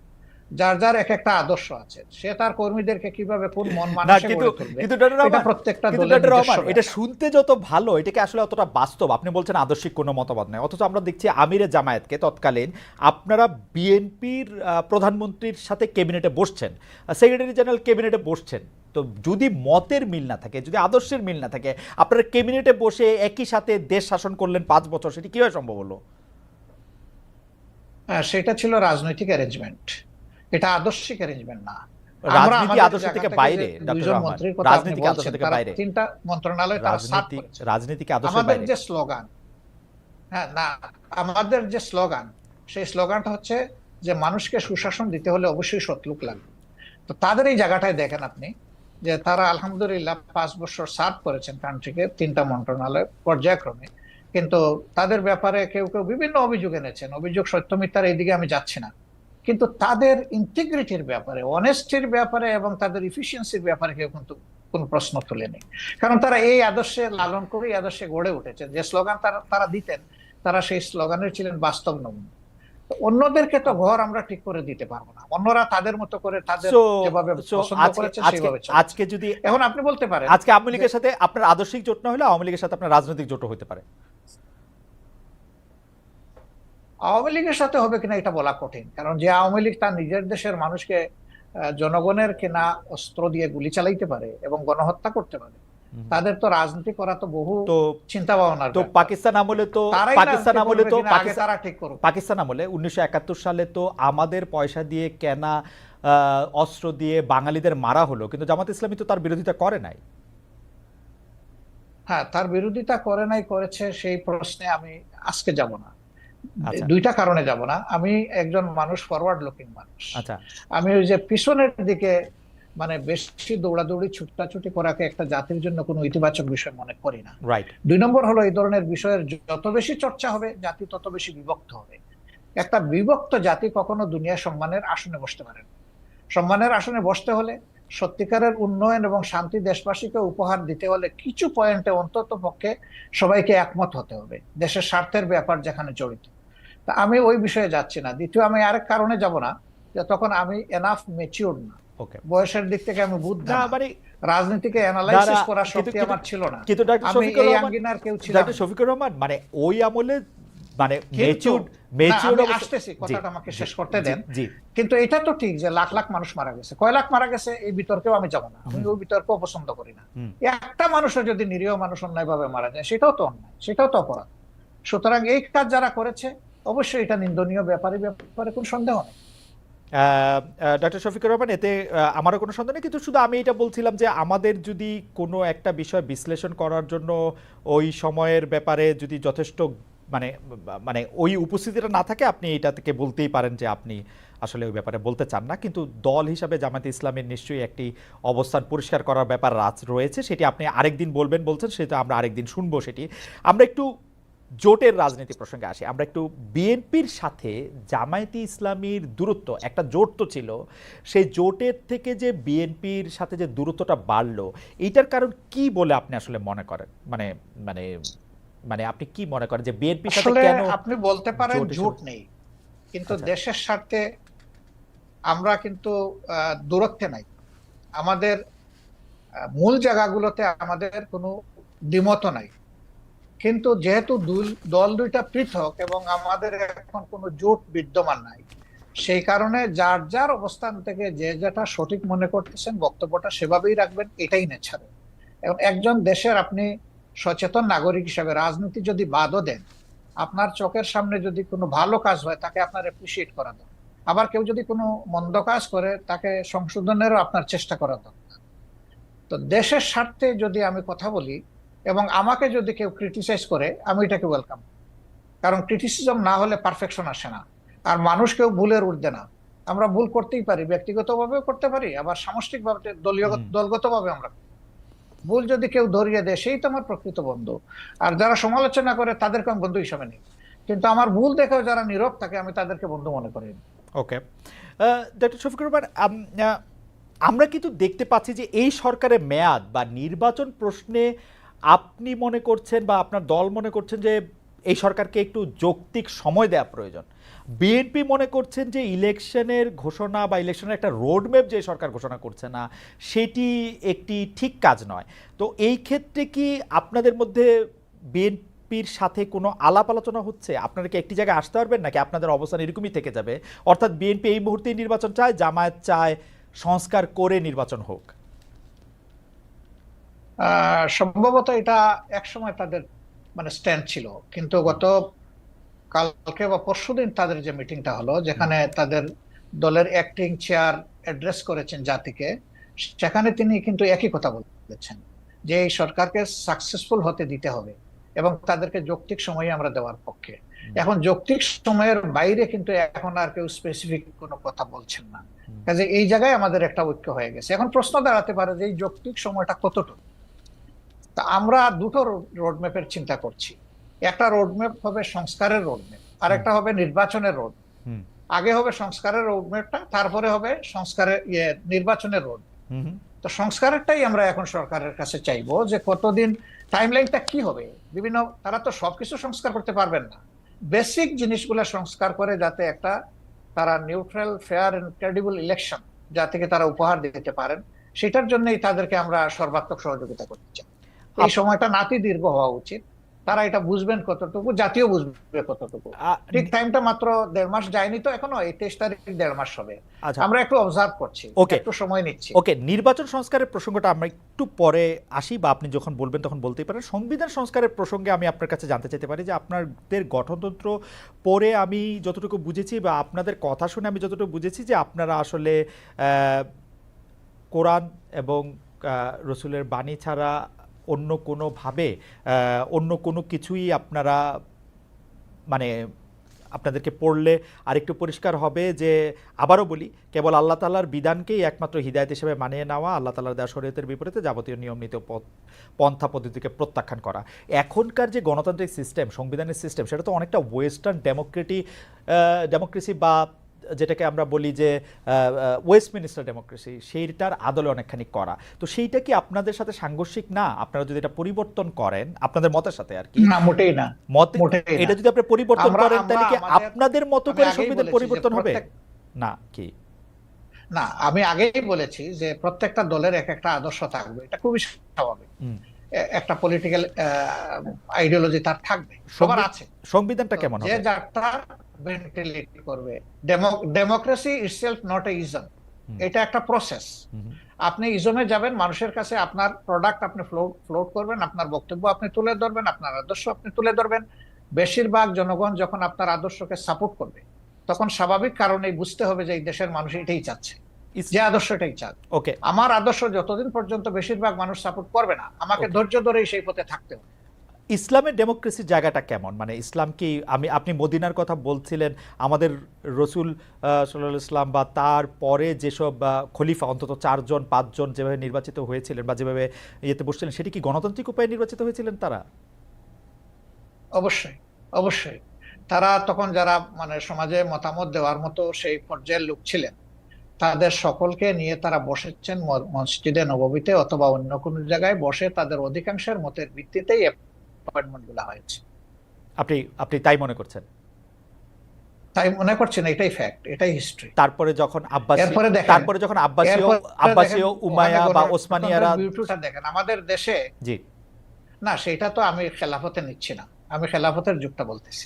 যার যার এক একটা আদর্শ আছে, সে তার কর্মীদেরকে কিভাবে কোন মন না, মানসে কিন্তু গড়ে তুলবে, কিন্তু ডক্টর এটা রহমান, প্রত্যেকটা কিন্তু দলের ডক্টর রহমান, নিজস্ব এটা ব্যাপার। শুনতে যত ভালো, এটাকে আসলে অতটা বাস্তব। আপনি বলছেন আদর্শিক কোনো মতবাদ নেই, অথচ আমরা দেখছি আমিরে জামায়াতকে তৎকালীন আপনারা বিএনপির প্রধানমন্ত্রীর সাথে ক্যাবিনেটে বসছেন, সেক্রেটারি জেনারেল ক্যাবিনেটে বসছেন। তো যদি মতের মিল না থাকে, যদি আদর্শের মিল না থাকে, আপনারা ক্যাবিনেটে বসে একই সাথে দেশ শাসন করলেন 5 বছর, সেটি কিভাবে সম্ভব হলো? সেটা ছিল রাজনৈতিক অ্যারেঞ্জমেন্ট, এটা আদর্শিক অ্যারেঞ্জমেন্ট না। আমরা রাজনীতি আমাদের আদর্শ জায়গা থেকে থেকে বাইরে, যে ডক্টর দুইজন রহমান, মন্ত্রীর কথা আপনি রাজনীতি আদর্শ বলছেন, থেকে তারা বাইরে, 3টা মন্ত্রণালয় তারা সার্ভ রাজনীতি করেছে। রাজনীতি কি আদর্শের আমাদের বাইরে? যে স্লোগান, হ্যাঁ না, আমাদের যে স্লোগান, সেই স্লোগানটা হচ্ছে যে মানুষকে সুশাসন দিতে হলে অবশ্যই সৎ লোক লাগবে। তো তাদের এই জায়গাটায় দেখেন আপনি, যে তারা আলহামদুলিল্লাহ 5 বছর সার্ভ করেছেন কান্ট্রিকে, 3টা মন্ত্রণালয় পর্যায়ক্রমে। কিন্তু তাদের ব্যাপারে কেউ কেউ বিভিন্ন অভিযোগ এনেছেন, অভিযোগ সত্য মিথ্যার এইদিকে আমি যাচ্ছি না, কিন্তু তাদের ইন্টিগ্রিটির ব্যাপারে, অনেস্টির ব্যাপারে এবং তাদের ইফিসিয়েন্সির ব্যাপারে কেউ কিন্তু কোন প্রশ্ন তুলেনি। কারণ তারা এই আদর্শে লালন করে এই আদর্শে গড়ে উঠেছে। যে স্লোগান তারা তারা দিতেন, তারা সেই স্লোগানের ছিলেন বাস্তব নমুনা। অন্যদেরকে তো ঘর আমরা ঠিক করে দিতে পারবো না, অন্যরা তাদের মতো করে তাদের যেভাবে পছন্দ করেছে সেইভাবে চলছে। আজকে যদি এখন আপনি বলতে পারেন আজকে আওয়ামী লীগের সাথে আপনার আদর্শিক জোট না হলে আওয়ামী লীগের সাথে আপনার রাজনৈতিক জোট হতে পারে। আওয়ামী লীগের সাথে হবে কিনা এটা বলা কঠিন, কারণ যে আওয়ামী লীগ তার নিজের দেশের মানুষকে জনগণের কেনা অস্ত্র দিয়ে গুলি চালাইতে পারে এবং গণহত্যা করতে পারে, তাদের তো রাজনীতি করা তো বহু চিন্তা ভাবনার। তো পাকিস্তান আমলে তো তারা ঠিক করুক। পাকিস্তান আমলে 1971 সালে তো আমাদের পয়সা দিয়ে কেনা অস্ত্র দিয়ে বাঙালিদের মারা হলো, কিন্তু জামাত ইসলামী তো তার বিরোধিতা করে নাই। হ্যাঁ, তার বিরোধিতা করে নাই, করেছে, সেই প্রশ্নে আমি আজকে যাব না। আচ্ছা, 2টা কারণে যাব না। আমি একজন মানুষ, ফরওয়ার্ড লুকিং মানুষ। আচ্ছা, আমি ওই যে পিছনের দিকে মানে বেশি দৌড়াদৌড়ি ছুটাছুটি করাকে একটা জাতির জন্য কোনো ইতিবাচক বিষয় মনে করি না। রাইট। 2 নম্বর হলো, এই ধরনের বিষয়ের যত বেশি চর্চা হবে, জাতি তত বেশি বিভক্ত হবে। একটা বিভক্ত জাতি কখনো দুনিয়ার সম্মানের আসনে বসতে পারে না। সম্মানের আসনে বসতে হলে, সত্যিকারের উন্নয়ন এবং শান্তি দেশবাসীকে উপহার দিতে হলে কিছু পয়েন্টে অন্তত পক্ষে সবাইকে একমত হতে হবে, দেশের স্বার্থের ব্যাপার যেখানে জড়িত। তা আমি ওই বিষয়ে যাচ্ছি না। দ্বিতীয়, আমি আরেক কারণে যাব না, যে তখন আমি এনাফ ম্যাচিউরড না। ওকে, বয়সের দিক থেকে আমি না বুদ্ধা না, মানে রাজনীতিকে না অ্যানালাইসিস না করার কিন্তু শক্তি কিন্তু আমার ছিল না, কিন্তু ডক্টর আমি শফিকুর এই রহমান, আঙ্গিনার কেউ ছিলাম ডক্টর না। শফিকুর রহমান মানে ওই আমলে মানে কিন্তু না, মেচিউরড আমি অবস্থা। আসতেছি, জি কথাটা আমাকে জি শেষ করতে জি দেন। জি। কিন্তু এটা তো ঠিক যে লাখ লাখ মানুষ মারা গেছে, কয় লাখ মারা গেছে এই বিতর্কেও আমি যাব না, আমি হুম ওই বিতর্কও পছন্দ করি না। হুম। একটা মানুষও যদি নিরীহ মানুষ অন্যায়ভাবে মারা যায় সেটাও তো অন্যায়, সেটাও তো অপরাধ। সুতরাং এই কাজ যারা করেছে অবশ্যই এটা নিন্দনীয়, ব্যাপারে ব্যাপারে কোনো সন্দেহ নেই। ডক্টর শফিকুর রহমান, এতে আমারও কোনো সন্দেহ নেই, কিন্তু শুধু আমি এটা বলছিলাম যে আমাদের যদি কোনো একটা বিষয় বিশ্লেষণ করার জন্য ওই সময়ের ব্যাপারে যদি যথেষ্ট মানে মানে ওই উপস্থিতিটা না থাকে, আপনি এটা থেকে বলতেই পারেন যে আপনি আসলে ওই ব্যাপারে বলতে চান না, কিন্তু দল হিসাবে জামায়াতে ইসলামের নিশ্চয়ই একটি অবস্থান পরিষ্কার করার ব্যাপার রয়েছে, সেটি আপনি আরেকদিন বলবেন বলছেন, সেটা আমরা আরেকদিন শুনবো সেটি। আমরা একটু জোটের রাজনীতি প্রসঙ্গে আসি, আমরা একটু বিএনপির সাথে জামায়াতে ইসলামীর দূরত্ব, একটা জোট তো ছিল, সেই জোটের থেকে যে বিএনপির সাথে যে দূরত্বটা বাড়লো, এইটার কারণ কি বলে আপনি আসলে মনে করেন? মানে মানে মানে আপনি কি মনে করেন যে বিএনপির সাথে আসলে কেন আপনি বলতে পারেন জোট জোট হিসেবে? নেই, কিন্তু আচ্ছা। দেশের স্বার্থে আমরা কিন্তু দূরত্বে নাই। আমাদের মূল জায়গাগুলোতে আমাদের কোনো দ্বিমত নাই, কিন্তু যেহেতু দল দুইটা পৃথক এবং আমাদের এখন কোনো জোট বিদ্যমান নাই, সেই কারণে যার যার অবস্থান থেকে যে যেটা সঠিক মনে করতেছেন বক্তব্যটা সেভাবেই রাখবেন, এটাই নেছাড়ে। এবং একজন দেশের আপনি সচেতন নাগরিক হিসাবে রাজনীতি যদি বাদও দেন, আপনার চোখের সামনে যদি কোনো ভালো কাজ হয় তাকে আপনার অ্যাপ্রিসিয়েট করা দরকার, আবার কেউ যদি কোনো মন্দ কাজ করে তাকে সংশোধনেরও আপনার চেষ্টা করা দরকার। তো দেশের স্বার্থে যদি আমি কথা বলি এবং আমাকে যদি কেউ ক্রিটিসাইজ করে, আমি এটাকে ওয়েলকাম, কারণ ক্রিটিসিজম না হলে পারফেকশন আসে না। আর মানুষ কেউ ভুলের ঊর্ধ্বে না, আমরা ভুল করতেই পারি, ব্যক্তিগতভাবেও করতে পারি, আবার সামষ্টিকভাবে দলীয় হুম। দলগতভাবে আমরা ভুল যদি কেউ ধরিয়ে দেয় সেই তো আমার প্রকৃত বন্ধু। আর যারা সমালোচনা করে তাদেরকে আমি বন্ধু হিসাবে নিই, কিন্তু আমার ভুল দেখেও যারা নীরব থাকে আমি তাদেরকে বন্ধু মনে করি না। ওকে, ডক্টর শফিকুর রহমান, আমরা কিন্তু দেখতে পাচ্ছি যে এই সরকারের মেয়াদ বা নির্বাচন প্রশ্নে আপনি মনে করছেন বা আপনার দল মনে করছেন যে এই সরকারকে একটু যৌক্তিক সময় দেওয়া প্রয়োজন। বিএনপি মনে করছেন যে ইলেকশনের ঘোষণা বা ইলেকশনের একটা রোডম্যাপ যে সরকার ঘোষণা করছে না, সেটি একটি ঠিক কাজ নয়। তো এই ক্ষেত্রে কি আপনাদের মধ্যে বিএনপির সাথে কোনো আলাপ আলোচনা হচ্ছে? আপনারা কি একটি জায়গায় আসতে পারবেন, নাকি আপনাদের অবস্থান এরকমই থেকে যাবে? অর্থাৎ বিএনপি এই মুহূর্তেই নির্বাচন চায়, জামায়াত চায় সংস্কার করে নির্বাচন হোক। সম্ভবত এটা একসময় তাদের মানে স্ট্যান্ড ছিল, কিন্তু গত কালকে বা পরশুদিন তাদের যে মিটিংটা হলো, হুম যেখানে তাদের দলের অ্যাক্টিং চেয়ার অ্যাড্রেস করেছেন জাতিকে, সেখানে তিনি কিন্তু একই কথা বলেছেন যে এই সরকারকে সাকসেসফুল হতে দিতে হবে এবং তাদেরকে যৌক্তিক সময় আমরা দেওয়ার পক্ষে। হুম এখন যৌক্তিক সময়ের বাইরে কিন্তু এখন আর কেউ স্পেসিফিক কোনো কথা বলছেন না, হুম কাজে এই জায়গায় আমাদের একটা ঐক্য হয়ে গেছে। এখন প্রশ্ন দাঁড়াতে পারে যে এই যৌক্তিক সময়টা কতটুকু। তা আমরা দুটো রোডম্যাপের চিন্তা করছি, একটা রোডম্যাপ হবে সংস্কারের রোডম্যাপ, আর হুম একটা হবে নির্বাচনের রোড। হুম আগে হবে সংস্কারের রোডম্যাপটা, তারপরে হবে সংস্কারের নির্বাচনের রোড। হুম তো সংস্কারেরটাই আমরা এখন সরকারের কাছে চাইবো যে কতদিন, টাইমলাইনটা কি হবে। বিভিন্ন, তারা তো সবকিছু সংস্কার করতে পারবেন না, বেসিক জিনিসগুলো সংস্কার করে যাতে একটা তারা neutral, fair and credible election যা থেকে তারা উপহার দিতে পারেন, সেটার জন্যই তাদেরকে আমরা সর্বাত্মক সহযোগিতা করতে চাই। এই আপ- সময়টা নাতি দীর্ঘ হওয়া উচিত, তারা এটা বুঝবেন কতটুকু, জাতীয় বুঝবে কতটুকু। আ- ঠিক টাইমটা মাত্র 1.5 মাস যায়নি তো এখনো, এই 23 তারিখ 1.5 মাস হবে। আচ্ছা, আমরা একটু অবজার্ভ করছি, ওকে একটু সময় নিচ্ছি। ওকে, নির্বাচন সংস্কারের প্রসঙ্গটা আমরা একটু পরে আসি, বা আপনি যখন বলবেন তখন বলতেই পারেন। সংবিধান সংস্কারের প্রসঙ্গে আমি আপনার কাছে জানতে চাইতে পারি যে আপনাদের গঠনতন্ত্র পড়ে আমি যতটুকু বুঝেছি বা আপনাদের কথা শুনে আমি যতটুকু বুঝেছি যে আপনারা আসলে কোরআন এবং রসুলের বাণী ছাড়া অন্য কোনোভাবে অন্য কোনো কিছুই আপনারা মানে আপনাদেরকে পড়লে আরেকটু পরিষ্কার হবে যে, আবারও বলি, কেবল আল্লাহ তাআলার বিধানকেই একমাত্র হিদায়াত হিসেবে মানিয়ে নেওয়া, আল্লাহ তাআলার দেওয়া শরীয়তের বিপরীতে যাবতীয় নিয়ম নীতি পন্থা পদ্ধতিকে প্রত্যাখ্যান করা। এখনকার যে গণতান্ত্রিক সিস্টেম, সংবিধানের সিস্টেম, সেটা তো অনেকটা ওয়েস্টার্ন ডেমোক্রেসি বা যেটাকে আমরা বলি যে ওয়েস্টমিনিস্টার ডেমোক্রেসি, সেইটার আদলে অনেকখানি করা। তো সেইটা কি আপনাদের সাথে সাংঘর্ষিক না? আপনারা যদি এটা পরিবর্তন করেন আপনাদের মতের সাথে আর কি, না, মোটেই না, মতে মোটেই না। এটা যদি আপনি পরিবর্তন আমরা করেন আমরা তাহলে কি আমাদের, আপনাদের মতো আমি করে আগেই সংবিধান বলেছি যে পরিবর্তন হবে প্রত্যেক, না কি? না, আমি আগেই বলেছি যে প্রত্যেকটা দলের এক একটা আদর্শ থাকবে, এটা খুবই স্বাভাবিক। হুম। একটা পলিটিক্যাল আইডিওলজি তার থাকবে, সবার আছে। সংবিধানটা তো কেমন যে হবে? যারটা ভেন্টিলেট করবে। Democracy itself not a ism, hmm. এটা একটা প্রসেস। হুম। আপনি ইজমে যাবেন, মানুষের কাছে আপনার প্রোডাক্ট আপনি ফ্লোট করবেন, আপনার বক্তব্য আপনি তুলে ধরবেন, আপনার আদর্শ আপনি তুলে ধরবেন। বেশিরভাগ জনগণ যখন আপনার আদর্শকে সাপোর্ট করবে, তখন স্বাভাবিক কারণেই বুঝতে হবে যে এই দেশের মানুষ এটাই চাচ্ছে, যে আদর্শ এটাই চায়। ওকে। আমার আদর্শ যতদিন পর্যন্ত বেশিরভাগ মানুষ সাপোর্ট করবে না, আমাকে ওকে। ধৈর্য ধরেই সেই পথে থাকতে হবে। ইসলামের ডেমোক্রেসির জায়গাটা কেমন? মানে ইসলাম কি, আপনি মদিনার কথা বলছিলেন, আমাদের রসুল সাল্লাল্লাহু ইসলাম বা তার পরে যেসব খলিফা অন্তত 4 জন 5 জন যেভাবে নির্বাচিত হয়েছিলেন বা যেভাবে ইয়েতে বসছিলেন, সেটি কি গণতান্ত্রিক উপায়ে নির্বাচিত হয়েছিলেন তারা? অবশ্যই, অবশ্যই। তারা তখন যারা মানে সমাজে মতামত দেওয়ার মতো সেই পর্যায়ের লোক ছিলেন, তাদের সকলকে নিয়ে তারা বসেছেন মসজিদে নববীতে অথবা অন্য কোনো জায়গায় বসে, তাদের অধিকাংশের মতের ভিত্তিতেই অ্যাপয়েন্টমেন্ট গুলা হয়েছে। আপনি আপনি তাই মনে করছেন? তাই মনে করছেন, এটাই ফ্যাক্ট, এটাই হিস্ট্রি। তারপরে যখন এরপরে দেখেন, তারপরে যখন আব্বাসীয় এরপরে দেখেন আব্বাসীয় ওখানে উমাইয়া বা ওসমানিয়ারা। বিউটিটা দেখেন আমাদের দেশে। জি। না, সেটা তো আমি খেলাফতে নিচ্ছি না, আমি খেলাফতের যুগটা বলতেছি।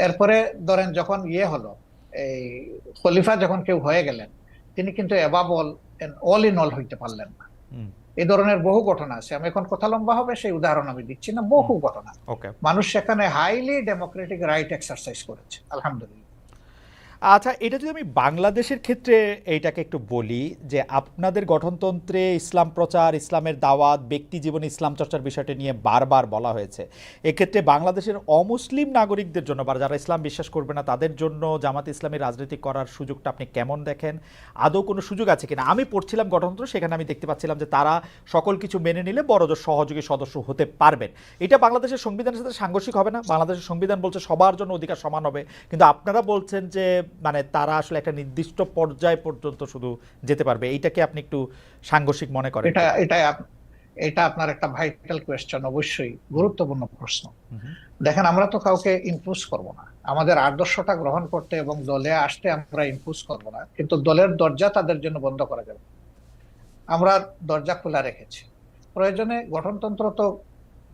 এরপরে ধরেন যখন হলো, এই খলিফা যখন কেউ হয়ে গেলেন, তিনি কিন্তু এভাব অল ইন অল হইতে পারলেন না। হুম। এই ধরনের বহু ঘটনা আছে, আমি এখন কথা লম্বা হবে, সেই উদাহরণ আমি দিচ্ছি না, বহু ঘটনা। ওকে। মানুষ সেখানে হাইলি ডেমোক্রেটিক রাইট এক্সারসাইজ করেছে, আলহামদুলিল্লাহ। আচ্ছা, এটা যদি আমি বাংলাদেশের ক্ষেত্রে এইটাকে একটু বলি, যে আপনাদের গঠনতন্ত্রে ইসলাম প্রচার, ইসলামের দাওয়াত, ব্যক্তি জীবনে ইসলাম চর্চার বিষয়টি নিয়ে বারবার বলা হয়েছে। এক্ষেত্রে বাংলাদেশের অমুসলিম নাগরিকদের জন্য বা যারা ইসলাম বিশ্বাস করবে না তাদের জন্য জামাতে ইসলামী রাজনীতি করার সুযোগটা আপনি কেমন দেখেন? আদৌ কোনো সুযোগ আছে কিনা? আমি পড়ছিলাম গঠনতন্ত্র, সেখানে আমি দেখতে পাচ্ছিলাম যে তারা সকল কিছু মেনে নিলে বড়জোর সহযোগী সদস্য হতে পারবেন। এটা বাংলাদেশের সংবিধানের সাথে সাংঘর্ষিক হবে না? বাংলাদেশের সংবিধান বলছে সবার জন্য অধিকার সমান হবে, কিন্তু আপনারা বলছেন যে মানে তারা আসলে একটা নির্দিষ্ট পর্যায় পর্যন্ত শুধু যেতে পারবে। এইটাকে আপনি একটু সাংঘর্ষিক মনে করেন এটা কিনা? এটা এটা আপনার একটা ভাইটাল কোয়েশ্চেন, অবশ্যই গুরুত্বপূর্ণ প্রশ্ন। হুম। দেখেন, আমরা তো কাউকে ইম্পোজ করব না, আমাদের আদর্শটা গ্রহণ করতে এবং দলে আসতে আমরা ইম্পোজ করব না, কিন্তু দলের দরজা তাদের জন্য বন্ধ করা যাবে না। আমরা দরজা খোলা রেখেছি। প্রয়োজনে গঠনতন্ত্র তো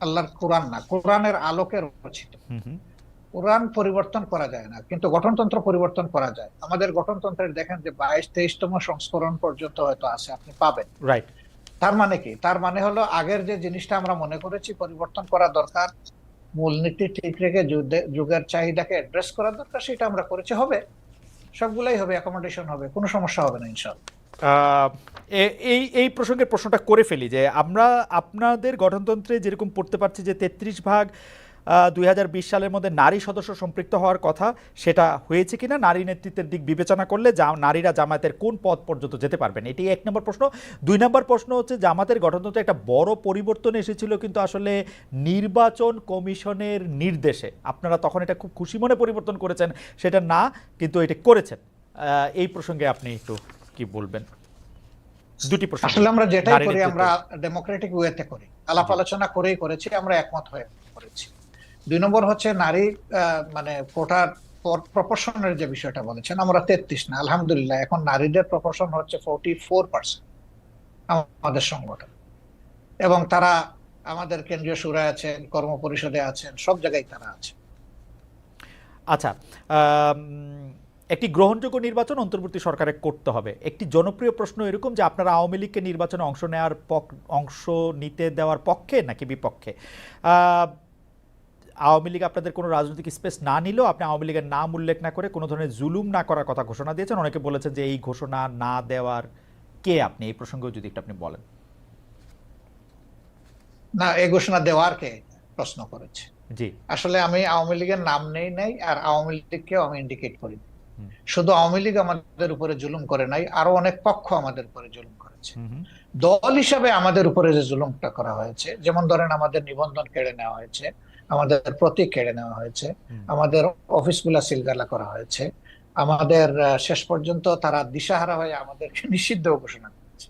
আল্লাহর কোরআন না, কোরআনের আলোকে রচিত। হুম। কোরআন পরিবর্তন করা যায় না, কিন্তু গঠনতন্ত্র পরিবর্তন করা যায়। আমাদের গঠনতন্ত্রের দেখেন যে 22-23তম সংস্করণ পর্যন্ত হয়তো আছে, আপনি পাবেন। রাইট। তার মানে কি? তার মানে হলো আগের যে জিনিসটা আমরা মনে করেছি পরিবর্তন করা দরকার, মূলনীতি ঠিক রেখে যুগের চাহিদাকে অ্যাড্রেস করা দরকার, সেটা আমরা করেছি। হবে, সবগুলাই হবে, অ্যাকোমোডেশন হবে, কোনো সমস্যা হবে না ইনশাআল্লাহ। এই এই প্রসঙ্গে প্রশ্নটা করে ফেলি যে আমরা আপনাদের গঠনতন্ত্রে যেরকম পড়তে পারছি যে 33 ভাগ 2020 সালের মধ্যে নারী সদস্য সম্পৃক্ত হওয়ার কথা, সেটা হয়েছে কিনা? নারী নেতৃত্বের দিক বিবেচনা করলে নারীরা জামায়াতের কোন পদ পর্যন্ত যেতে পারবেন? এটি 1 নম্বর প্রশ্ন। 2 নম্বর প্রশ্ন হচ্ছে, জামাতের গঠনতন্ত্রে একটা বড় পরিবর্তন এসেছিল কিন্তু আসলে নির্বাচন কমিশনের নির্দেশে। আপনারা তখন এটা খুব খুশি মনে পরিবর্তন করেছেন, সেটা না, কিন্তু এটা করেছেন। এই প্রসঙ্গে আপনি একটু কি বলবেন? দুটি প্রশ্ন। আসলে আমরা যেটাই নারী করি নেতৃত্ব। আমরা ডেমোক্রেটিক ওয়েতে করি, আলাপ জি। আলোচনা করেই করেছি, আমরা একমত হয়ে করেছি। 2 নম্বর হচ্ছে নারী মানে কোটার প্রপোর্শনের যে বিষয়টা বলেছেন, আমরা 33 না, আলহামদুলিল্লাহ এখন নারীদের প্রপোর্শন হচ্ছে 44% আমাদের সংগঠন, এবং তারা আমাদের কেন্দ্রীয় সুরায় আছেন, কর্ম পরিষদে আছেন, সব জায়গায় তারা আছে। আচ্ছা, আম, একটি গ্রহণযোগ্য নির্বাচন অন্তর্বর্তী সরকারে করতে হবে। একটি জনপ্রিয় প্রশ্ন এরকম যে আপনারা আওয়ামী লীগকে নির্বাচনে অংশ নিতে দেওয়ার পক্ষে নাকি বিপক্ষে? আওয়ামী লীগ আপনাদের কোনো রাজনৈতিক স্পেস না নিলেও আপনি আওয়ামী লীগের নাম উল্লেখ না করে কোনো ধরনের জুলুম না করার কথা ঘোষণা দিয়েছেন। অনেকে বলেছেন যে এই ঘোষণা না দেওয়ার কে আপনি? এই প্রসঙ্গেও যদি একটু আপনি বলেন। না, এই ঘোষণা দেওয়ার কে প্রশ্ন করেছে? জি। আসলে আমি আওয়ামী লীগের নাম নেই নাই, আর আওয়ামী লীগকেও আমি ইন্ডিকেট করি। হুম। শুধু আওয়ামী লীগ আমাদের উপরে জুলুম করে নাই, আরো অনেক পক্ষ আমাদের উপরে জুলুম করেছে। হুম। দল হিসাবে আমাদের উপরে যে জুলুমটা করা হয়েছে, যেমন ধরেন আমাদের নিবন্ধন কেড়ে নেওয়া হয়েছে, আমাদের প্রতীক কেড়ে নেওয়া হয়েছে, আমাদের অফিসগুলা সিলগালা করা হয়েছে, আমাদের শেষ পর্যন্ত তারা দিশাহারা হয়ে আমাদেরকে নিষিদ্ধ ঘোষণা করেছে।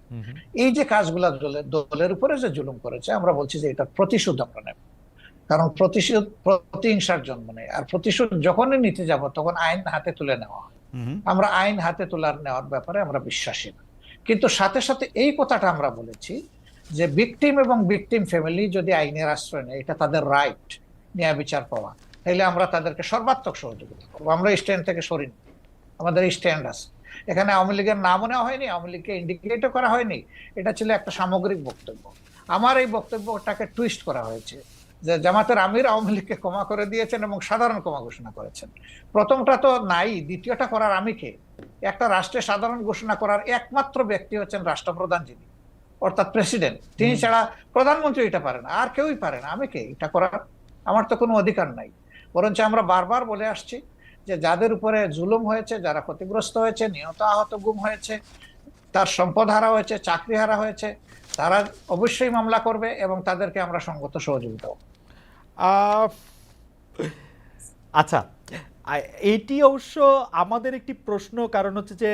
এই যে কাজগুলা দলের উপরে যে জুলুম করেছে, আমরা বলছি যে এটা প্রতিশোধ আমরা নেব। কারণ প্রতিশোধ প্রতিহিংসার জন্ম নেয়, আর প্রতিশোধ যখনই নিতে যাব তখন আইন হাতে তুলে নেওয়া হয়। আমরা আইন হাতে তোলার নেওয়ার ব্যাপারে আমরা বিশ্বাসী না। কিন্তু সাথে সাথে এই কথাটা আমরা বলেছি যে ভিকটিম এবং ভিকটিম ফ্যামিলি যদি আইনের আশ্রয় নেয়, এটা তাদের রাইট ন্যায় বিচার পাওয়া, তাহলে আমরা তাদেরকে সর্বাত্মক সহযোগিতা করবো। আমরা স্ট্যান্ড থেকে সরিনি, আমাদের স্ট্যান্ড আছে। এখানে আওয়ামী লীগের নামও নেওয়া হয়নি, আওয়ামী লীগকে ইন্ডিকেটও করা হয়নি। এটা ছিল একটা সামগ্রিক বক্তব্য। আমার এই বক্তব্যটাকে টুইস্ট করা হয়েছে যে জামাতের আমির আওয়ামী লীগকে ক্ষমা করে দিয়েছেন এবং সাধারণ ক্ষমা ঘোষণা করেছেন। প্রথমটা তো নাই, দ্বিতীয়টা করার আমি কে? একটা রাষ্ট্রের সাধারণ ঘোষণা করার একমাত্র ব্যক্তি হচ্ছেন রাষ্ট্রপ্রধান, যিনি অর্থাৎ প্রেসিডেন্ট। তিনি ছাড়া প্রধানমন্ত্রী এটা পারে না, আর কেউই পারে না। আমি কে এটা করার? আমার তো কোনো অধিকার নাই। বরঞ্চ আমরা বারবার বলে আসছি যে যাদের উপরে জুলুম হয়েছে, যারা ক্ষতিগ্রস্ত হয়েছে, নিহত আহত গুম হয়েছে, তার সম্পদ হারা হয়েছে, চাকরি হারা হয়েছে, তারা অবশ্যই মামলা করবে এবং তাদেরকে আমরা সঙ্গত সহযোগিতা করব। আহ, আচ্ছা, এটি অবশ্য আমাদের একটি প্রশ্ন, কারণ হচ্ছে যে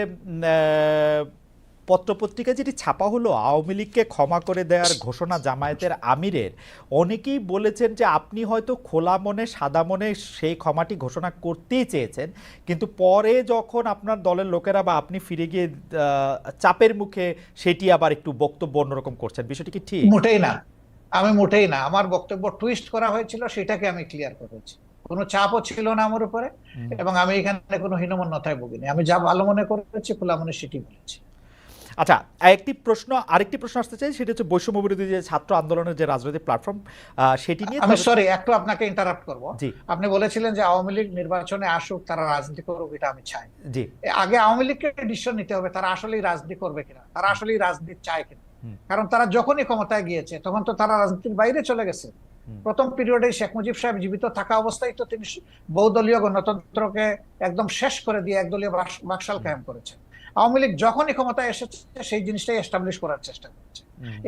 পত্রপত্রিকা যেটি ছাপা হলো আওয়ামী লীগকে ক্ষমা করে দেওয়ার ঘোষণা জামায়াতের আমিরের, অনেকেই বলেছেন যে আপনি হয়তো খোলা মনে সাদা মনে সেই ক্ষমাটি ঘোষণা করতেই চেয়েছেন, কিন্তু পরে যখন আপনার দলের লোকেরা বা আপনি ফিরে গিয়ে চাপের মুখে সেটি আবার একটু বক্তব্য অন্যরকম করছেন। বিষয়টি কি ঠিক? মোটেই না, আমি মোটেই না। আমার বক্তব্য টুইস্ট করা হয়েছিল, সেটাকে আমি ক্লিয়ার করেছি। কোনো চাপও ছিল না আমার উপরে, এবং আমি এখানে কোনো হীনমন্যতায় ভুগিনি। আমি যা ভালো মনে করেছি খোলা মনে সেটি বলেছি। আচ্ছা, আরেকটি প্রশ্ন আসতে চাই, সেটা হচ্ছে বৈষম্য বিরোধী যে ছাত্র আন্দোলনের যে রাজনৈতিক প্ল্যাটফর্ম, সেটি নিয়ে আমি সরি একটু আপনাকে ইন্টারাপ্ট করব। জি, আপনি বলেছিলেন যে আওয়ামী লীগ নির্বাচনে আসুক, তারা রাজনীতি করুক, এটা আমি চাই। জি, আগে আওয়ামী লীগকে ডিসিশন নিতে হবে তারা আসলেই রাজনীতি করবে কিনা, তারা আসলেই রাজনীতি চায় কিনা। কারণ তারা যখনই ক্ষমতায় গিয়েছে তখন তো তারা রাজনীতির বাইরে চলে গেছে। প্রথম পিরিয়ডে শেখ মুজিব সাহেব জীবিত থাকা অবস্থায় তো তিনি বহুদলীয় গণতন্ত্রকে একদম শেষ করে দিয়ে একদলীয় বাকশাল কায়েম করেছে। আওয়ামী লীগ যখনই ক্ষমতায় এসেছে সেই জিনিসটাই এস্টাবলিশ করার চেষ্টা করছে।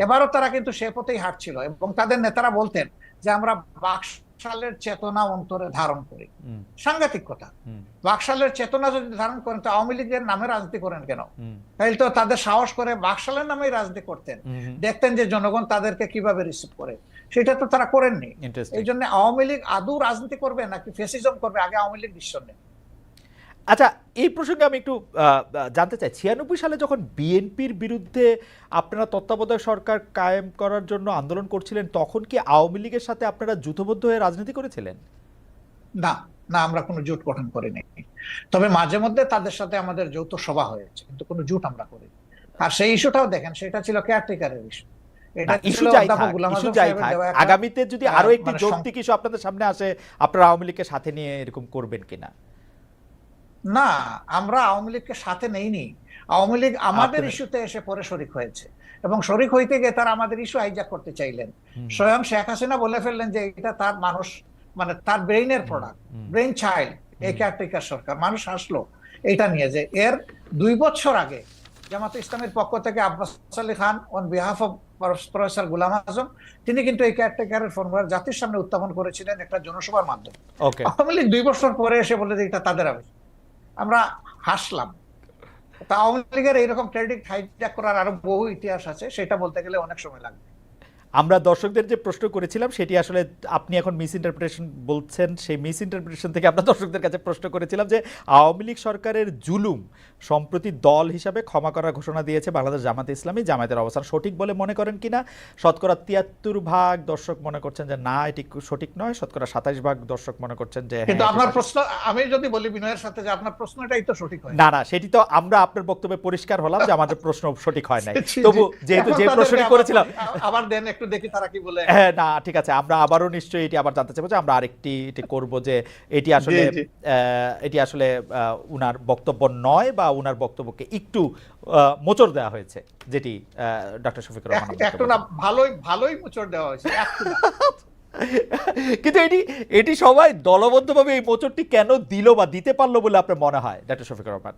এবারও তারা কিন্তু সে পথেই হাঁটছিল, এবং তাদের নেতারা বলতেন যে আমরা বাকশালের চেতনা অন্তরে ধারণ করি। সাংঘাতিক কথা। বাকশালের চেতনা যদি ধারণ করেন তো আওয়ামী লীগের নামে রাজনীতি করেন কেন? তাহলে তো তাদের সাহস করে বাকশালের নামেই রাজনীতি করতেন, দেখতেন যে জনগণ তাদেরকে কিভাবে রিসিভ করে। সেটা তো তারা করেননি। এই জন্য আওয়ামী লীগ আদৌ রাজনীতি করবে নাকি ফ্যাসিজম করবে, আগে আওয়ামী লীগ ডিসিশন নেয়। আচ্ছা, এই প্রসঙ্গে আমি একটু জানতে চাই, 96 সালে যখন বিএনপির বিরুদ্ধে আপনারা তত্ত্বাবধায়ক সরকার কায়েম করার জন্য আন্দোলন করছিলেন, তখন কি আওয়ামী লীগের সাথে আপনারা জোটবদ্ধ হয়ে রাজনীতি করেছিলেন? না না, আমরা কোনো জোট গঠন করিনি। তবে মাঝে মধ্যে তাদের সাথে আমাদের যৌথ সভা হয়েছে, কিন্তু কোনো জোট আমরা করিনি। আর সেই ইস্যুটাও দেখেন, সেটা ছিল কেয়ারটেকারের ইস্যু। এটা ছিল অধ্যাপক গোলাম আযম সাহেবের দেওয়া একটা, আগামীতে যদি আরো একটি যৌক্তিক ইস্যু আপনাদের সামনে আসে, আপনারা আওয়ামী লীগকে সাথে নিয়ে এরকম করবেন কিনা? না, আমরা আওয়ামী লীগকে সাথে নেইনি। আওয়ামী লীগ আমাদের ইস্যুতে এসে পরে শরিক হয়েছে, এবং শরিক হইতে গিয়ে তারা আমাদের ইস্যু হাইজ্যাক করতে চাইলেন। স্বয়ং শেখ হাসিনা বলে ফেললেন যে এটা তার মানুষ, মানে তার ব্রেইনের প্রোডাক্ট, ব্রেইন চাইল্ড এই কেয়ারটেকার সরকার। মানুষ আসলো এটা নিয়ে যে এর 2 বছর আগে জামাত ইসলামের পক্ষ থেকে Abbas Ali Khan on behalf of professor Golam Azam, তিনি কিন্তু এই কেয়ারটেকারের ফর্মুলা জাতির সামনে উত্থাপন করেছিলেন একটা জনসভার মাধ্যমে। আওয়ামী লীগ 2 বছর পরে এসে বলে যে এটা তাদের আবিষ্কার। আমরা হাসলাম। তা আওয়ামী লীগের এইরকম ক্রেডিট হাইজ্যাক করার আরো বহু ইতিহাস আছে, সেটা বলতে গেলে অনেক সময় লাগবে। আমরা দর্শকদের যে প্রশ্ন করেছিলাম সেটি আসলে আপনি এখন মিস ইন্টারপ্রিটেশন বলছেন, সেই মিস ইন্টারপ্রিটেশন থেকে আমরা দর্শকদের কাছে প্রশ্ন করেছিলাম যে আওয়ামী লীগ সরকারের জুলুম সম্প্রতি দল হিসাবে ক্ষমা করার ঘোষণা দিয়েছে বাংলাদেশ জামাতে ইসলামী, জামায়াতের অবস্থান সঠিক বলে মনে করেন কিনা? শতকরা 73% দর্শক মনে করছেন যে না, এটি সঠিক নয়। শতকরা 27% দর্শক মনে করছেন যে কিন্তু আপনার প্রশ্ন, আমি যদি বলি বিনয়ের সাথে যে আপনার প্রশ্নটাই তো সঠিক হয় না। না, সেটি তো আমরা আপনার বক্তব্যে পরিষ্কার হলাম যে আমাদের প্রশ্ন সঠিক হয় নাই। তবু যেহেতু যে প্রশ্নটি করেছিলাম, আবার দেন একটু দেখি তারা কি বলে। হ্যাঁ, না ঠিক আছে, আমরা আবারও নিশ্চয়ই এটি আবার জানতে চাইবো যে আমরা আরেকটি করব যে এটি আসলে উনার বক্তব্য নয় বা উনার বক্তব্যকে একটু মোচড় দেওয়া হয়েছে, যেটি ডক্টর শফিকুর রহমান একটু না, ভালোই মোচড় দেওয়া হয়েছে, একটু না। কিন্তু এটি সবাই দলবদ্ধভাবে এই মোচড়টি কেন দিল বা দিতে পারলো বলে আপনার মনে হয় ডক্টর শফিকুর রহমান?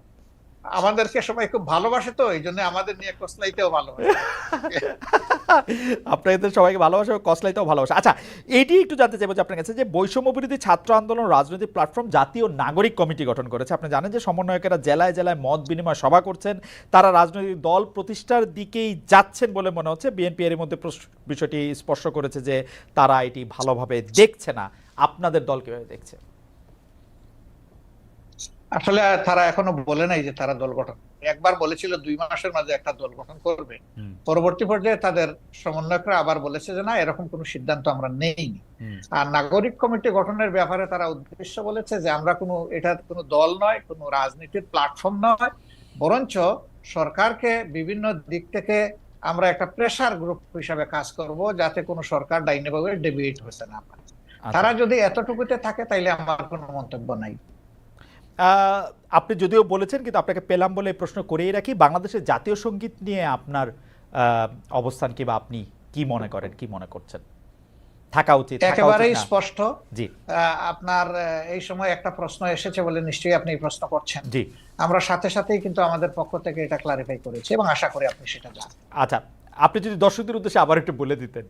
আমাদেরকে সবাই খুব ভালোবাসে, তো এই জন্য আমাদের নিয়ে কসলাইতেও ভালোবাসে। আপনাদের সবাইকে ভালোবাসা, কসলাইতেও ভালোবাসা। আচ্ছা, এটি একটু জানতে চাইবো যে আপনার কাছে যে বৈষম্য বিরোধী ছাত্র আন্দোলন রাজনৈতিক প্ল্যাটফর্ম জাতীয় নাগরিক কমিটি গঠন করেছে। আপনি জানেন যে সমন্বয়কেরা জেলায় জেলায় মত বিনিময় সভা করছেন, তারা রাজনৈতিক দল প্রতিষ্ঠার দিকেই যাচ্ছেন বলে মনে হচ্ছে। বিএনপি এর মধ্যে বিষয়টি স্পষ্ট করেছে যে তারা এটি ভালোভাবে দেখছে না। আপনাদের দল কিভাবে দেখছে? আসলে তারা এখনো বলে নাই যে তারা দল গঠন করবে। একবার বলেছিল 2 মাসের মাঝে একটা দল গঠন করবে। হুম, পরবর্তী পর্যায়ে তাদের সমন্বয়করা আবার বলেছে যে না, এরকম কোনো সিদ্ধান্ত আমরা নেইনি। হুম। আর নাগরিক কমিটি গঠনের ব্যাপারে তারা উদ্দেশ্য বলেছে যে আমরা এটা কোনো দল নয়, কোনো রাজনীতির প্ল্যাটফর্ম নয়, বরঞ্চ সরকারকে বিভিন্ন দিক থেকে আমরা একটা প্রেসার গ্রুপ হিসাবে কাজ করব, যাতে কোনো সরকার ডাইনেভাবে ডেভিয়েট হতে না পারে। আচ্ছা, তারা যদি এতটুকুতে থাকে তাইলে আমার কোনো মন্তব্য নাই। আপনি যদিও বলেছেন, কিন্তু আপনাকে পেলাম বলে এই প্রশ্ন করেই রাখি, বাংলাদেশের জাতীয় সঙ্গীত নিয়ে আপনার অবস্থান কি, বা আপনি কি মনে করেন, কি মনে করছেন থাকা উচিত, থাকা উচিত একেবারেই না? স্পষ্ট। জি, আপনার এই সময় একটা প্রশ্ন এসেছে বলে নিশ্চয়ই আপনি এই প্রশ্ন করছেন। জি। আমরা সাথে সাথেই কিন্তু আমাদের পক্ষ থেকে এটা ক্লারিফাই করেছি এবং আশা করি আপনি সেটা জানেন। আচ্ছা, আপনি যদি দর্শকদের উদ্দেশ্যে আবার একটু বলে দিতেন,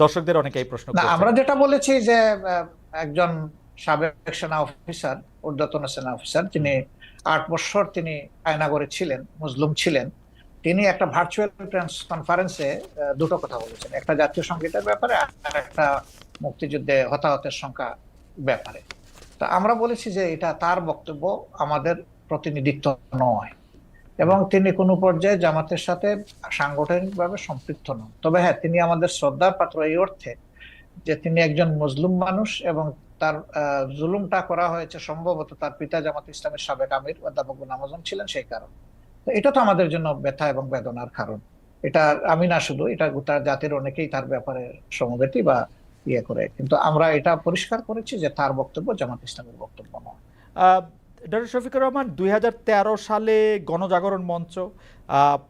দর্শকদের অনেকে এই প্রশ্ন না, করছেন। আমরা যেটা বলেছি যে একজন সাবেক সেনা অফিসার, ঊর্ধ্বতন সেনা অফিসার, তিনি 8 বছর তিনি আয়নাগরে ছিলেন, মজলুম ছিলেন। তিনি একটা ভার্চুয়াল প্রেস কনফারেন্সে দুটো কথা বলেছেন, একটা জাতীয় সংগীতের ব্যাপারে আর একটা মুক্তিযুদ্ধে হতাহতের সংখ্যা ব্যাপারে। তো আমরা বলেছি যে এটা তার বক্তব্য, আমাদের প্রতিনিধিত্ব নয়, এবং তিনি কোনো পর্যায়ে জামাতের সাথে সাংগঠনিকভাবে সম্পৃক্ত নন। তবে হ্যাঁ, তিনি আমাদের শ্রদ্ধার পাত্র এই অর্থে যে তিনি একজন মজলুম মানুষ, এবং তার জুলুমটা করা হয়েছে সম্ভবত তার পিতা জামাত ইসলামের সাবেক আমির অধ্যাপক গোলাম আযম ছিলেন সেই কারণে। তো এটা তো আমাদের জন্য ব্যথা এবং বেদনার কারণ। এটা আমি না শুধু, এটা গোটা জাতির অনেকেই তার ব্যাপারে সমবেতী বা ইয়ে করে, কিন্তু আমরা এটা পরিষ্কার করেছি যে তার বক্তব্য জামাত ইসলামের বক্তব্য নয়। ডক্টর শফিকুর রহমান, 2013 সালে গণজাগরণ মঞ্চ,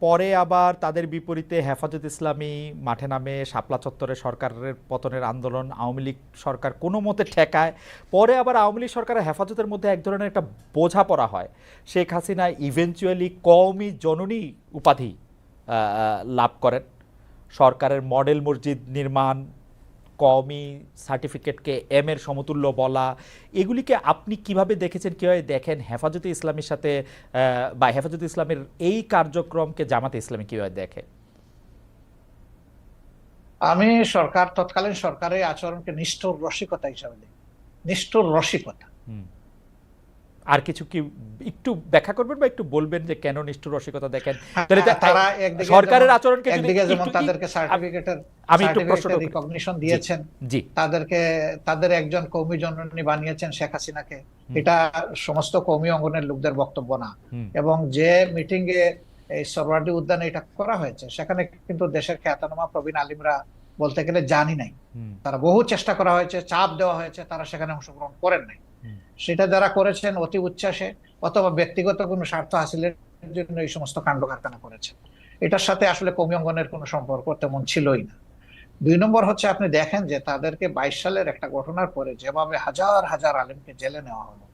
পরে আবার তাদের বিপরীতে হেফাজত ইসলামী মাঠে নামে, শাপলা চত্বরে সরকারের পতনের আন্দোলন, আওয়ামী লীগ সরকার কোনো মতে ঠেকায়, পরে আবার আওয়ামী লীগ সরকারের হেফাজতের মধ্যে এক ধরনের একটা বোঝাপড়া হয়, শেখ হাসিনা ইভেনচুয়ালি কওমি জননী উপাধি লাভ করেন, সরকারের মডেল মসজিদ নির্মাণ, কওমি সার্টিফিকেটকে এম এর সমতুল্য বলা, এগুলিকে আপনি কিভাবে দেখেছেন, কিভাবে দেখেন হেফাজতে ইসলামের সাথে, বা হেফাজতে ইসলামের এই কার্যক্রমকে জামাতে ইসলামী কিভাবে দেখে? আমি তৎকালীন সরকারের আচরণকে নিষ্ঠুর রসিকতা হিসাবে দেখি, নিষ্ঠুর রসিকতা। হুম। আর কিছু কি একটু ব্যাখ্যা করবেন, বা একটু বলবেন যে কেন নিষ্ঠুর রসিকতা দেখেন? তাহলে তারা একদিকে সরকারের আচরণকে যদি একদিকে যেমন একটু তাদেরকে আমি একটু প্রশ্ন রিকগনিশন দিয়েছেন, জি, তাদের একজন কওমি জননী বানিয়েছেন শেখ হাসিনাকে, এটা সমস্ত কওমি অঙ্গনের লোকদের বক্তব্য না। হুম, এবং যে মিটিং এ এই সরওয়ার্দী উদ্যানে এটা করা হয়েছে, সেখানে কিন্তু দেশের খ্যাতনামা প্রবীণ আলিমরা বলতে গেলে জানি নাই। হুম, তারা বহু চেষ্টা করা হয়েছে, চাপ দেওয়া হয়েছে, তারা সেখানে অংশগ্রহণ করেন নাই। হুম, সেটা যারা করেছেন অতি উচ্ছ্বাসে অথবা ব্যক্তিগত কোনো স্বার্থ হাসিলের জন্য এই সমস্ত কাণ্ড কারখানা করেছেন। এটার সাথে আসলে কওমি অঙ্গনের কোনো সম্পর্ক তেমন ছিলই না। 2 নম্বর হচ্ছে, আপনি দেখেন যে তাদেরকে 22 সালের একটা ঘটনার পরে যেভাবে হাজার হাজার আলেমকে জেলে নেওয়া হলো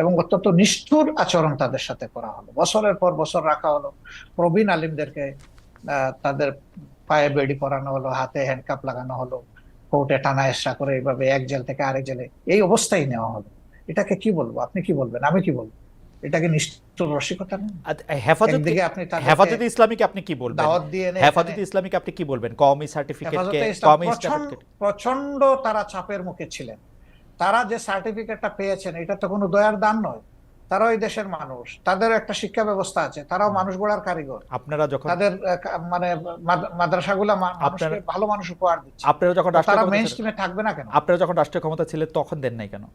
এবং অত্যন্ত নিষ্ঠুর আচরণ তাদের সাথে করা হলো, বছরের পর বছর রাখা হলো, প্রবীণ আলিমদেরকে তাদের পায়ে বেড়ি পরানো হলো, হাতে হ্যান্ডকাপ লাগানো হলো, কোর্টে টানা হেঁচড়া করে এইভাবে এক জেল থেকে আরেক জেলে এই অবস্থায় নেওয়া হলো। এটাকে কি বলবো, আপনি কি বলবেন, আমি কি বলবো? এটাকে নিষ্ঠুর রসিকতা না? একদিকে আপনি তাদেরকে হেফাজতে ইসলামীকে আপনি কি বলবেন? দাওয়াত দিয়ে হেফাজতে ইসলামীকে আপনি কি বলবেন? কওমি সার্টিফিকেটকে, হেফাজতে ইসলাম কওমি সার্টিফিকেট, প্রচন্ড তারা চাপের মুখে ছিলেন। তারা যে সার্টিফিকেটটা পেয়েছেন এটা তো কোনো দয়ার দান নয়। তারা ওই দেশের মানুষ, তাদের একটা শিক্ষা ব্যবস্থা আছে, তারাও মানুষ গড়ার কারিগর। আপনারা যখন তাদের মানে মাদ্রাসাগুলা মানুষকে ভালো মানুষ উপহার দিচ্ছে। আপনারা যখন তারা রাষ্ট্রীয় মেইন স্ট্রিমে থাকবে না কেন? আপনারা যখন রাষ্ট্রীয় ক্ষমতা ছিলেন তখন দেন নাই কেন?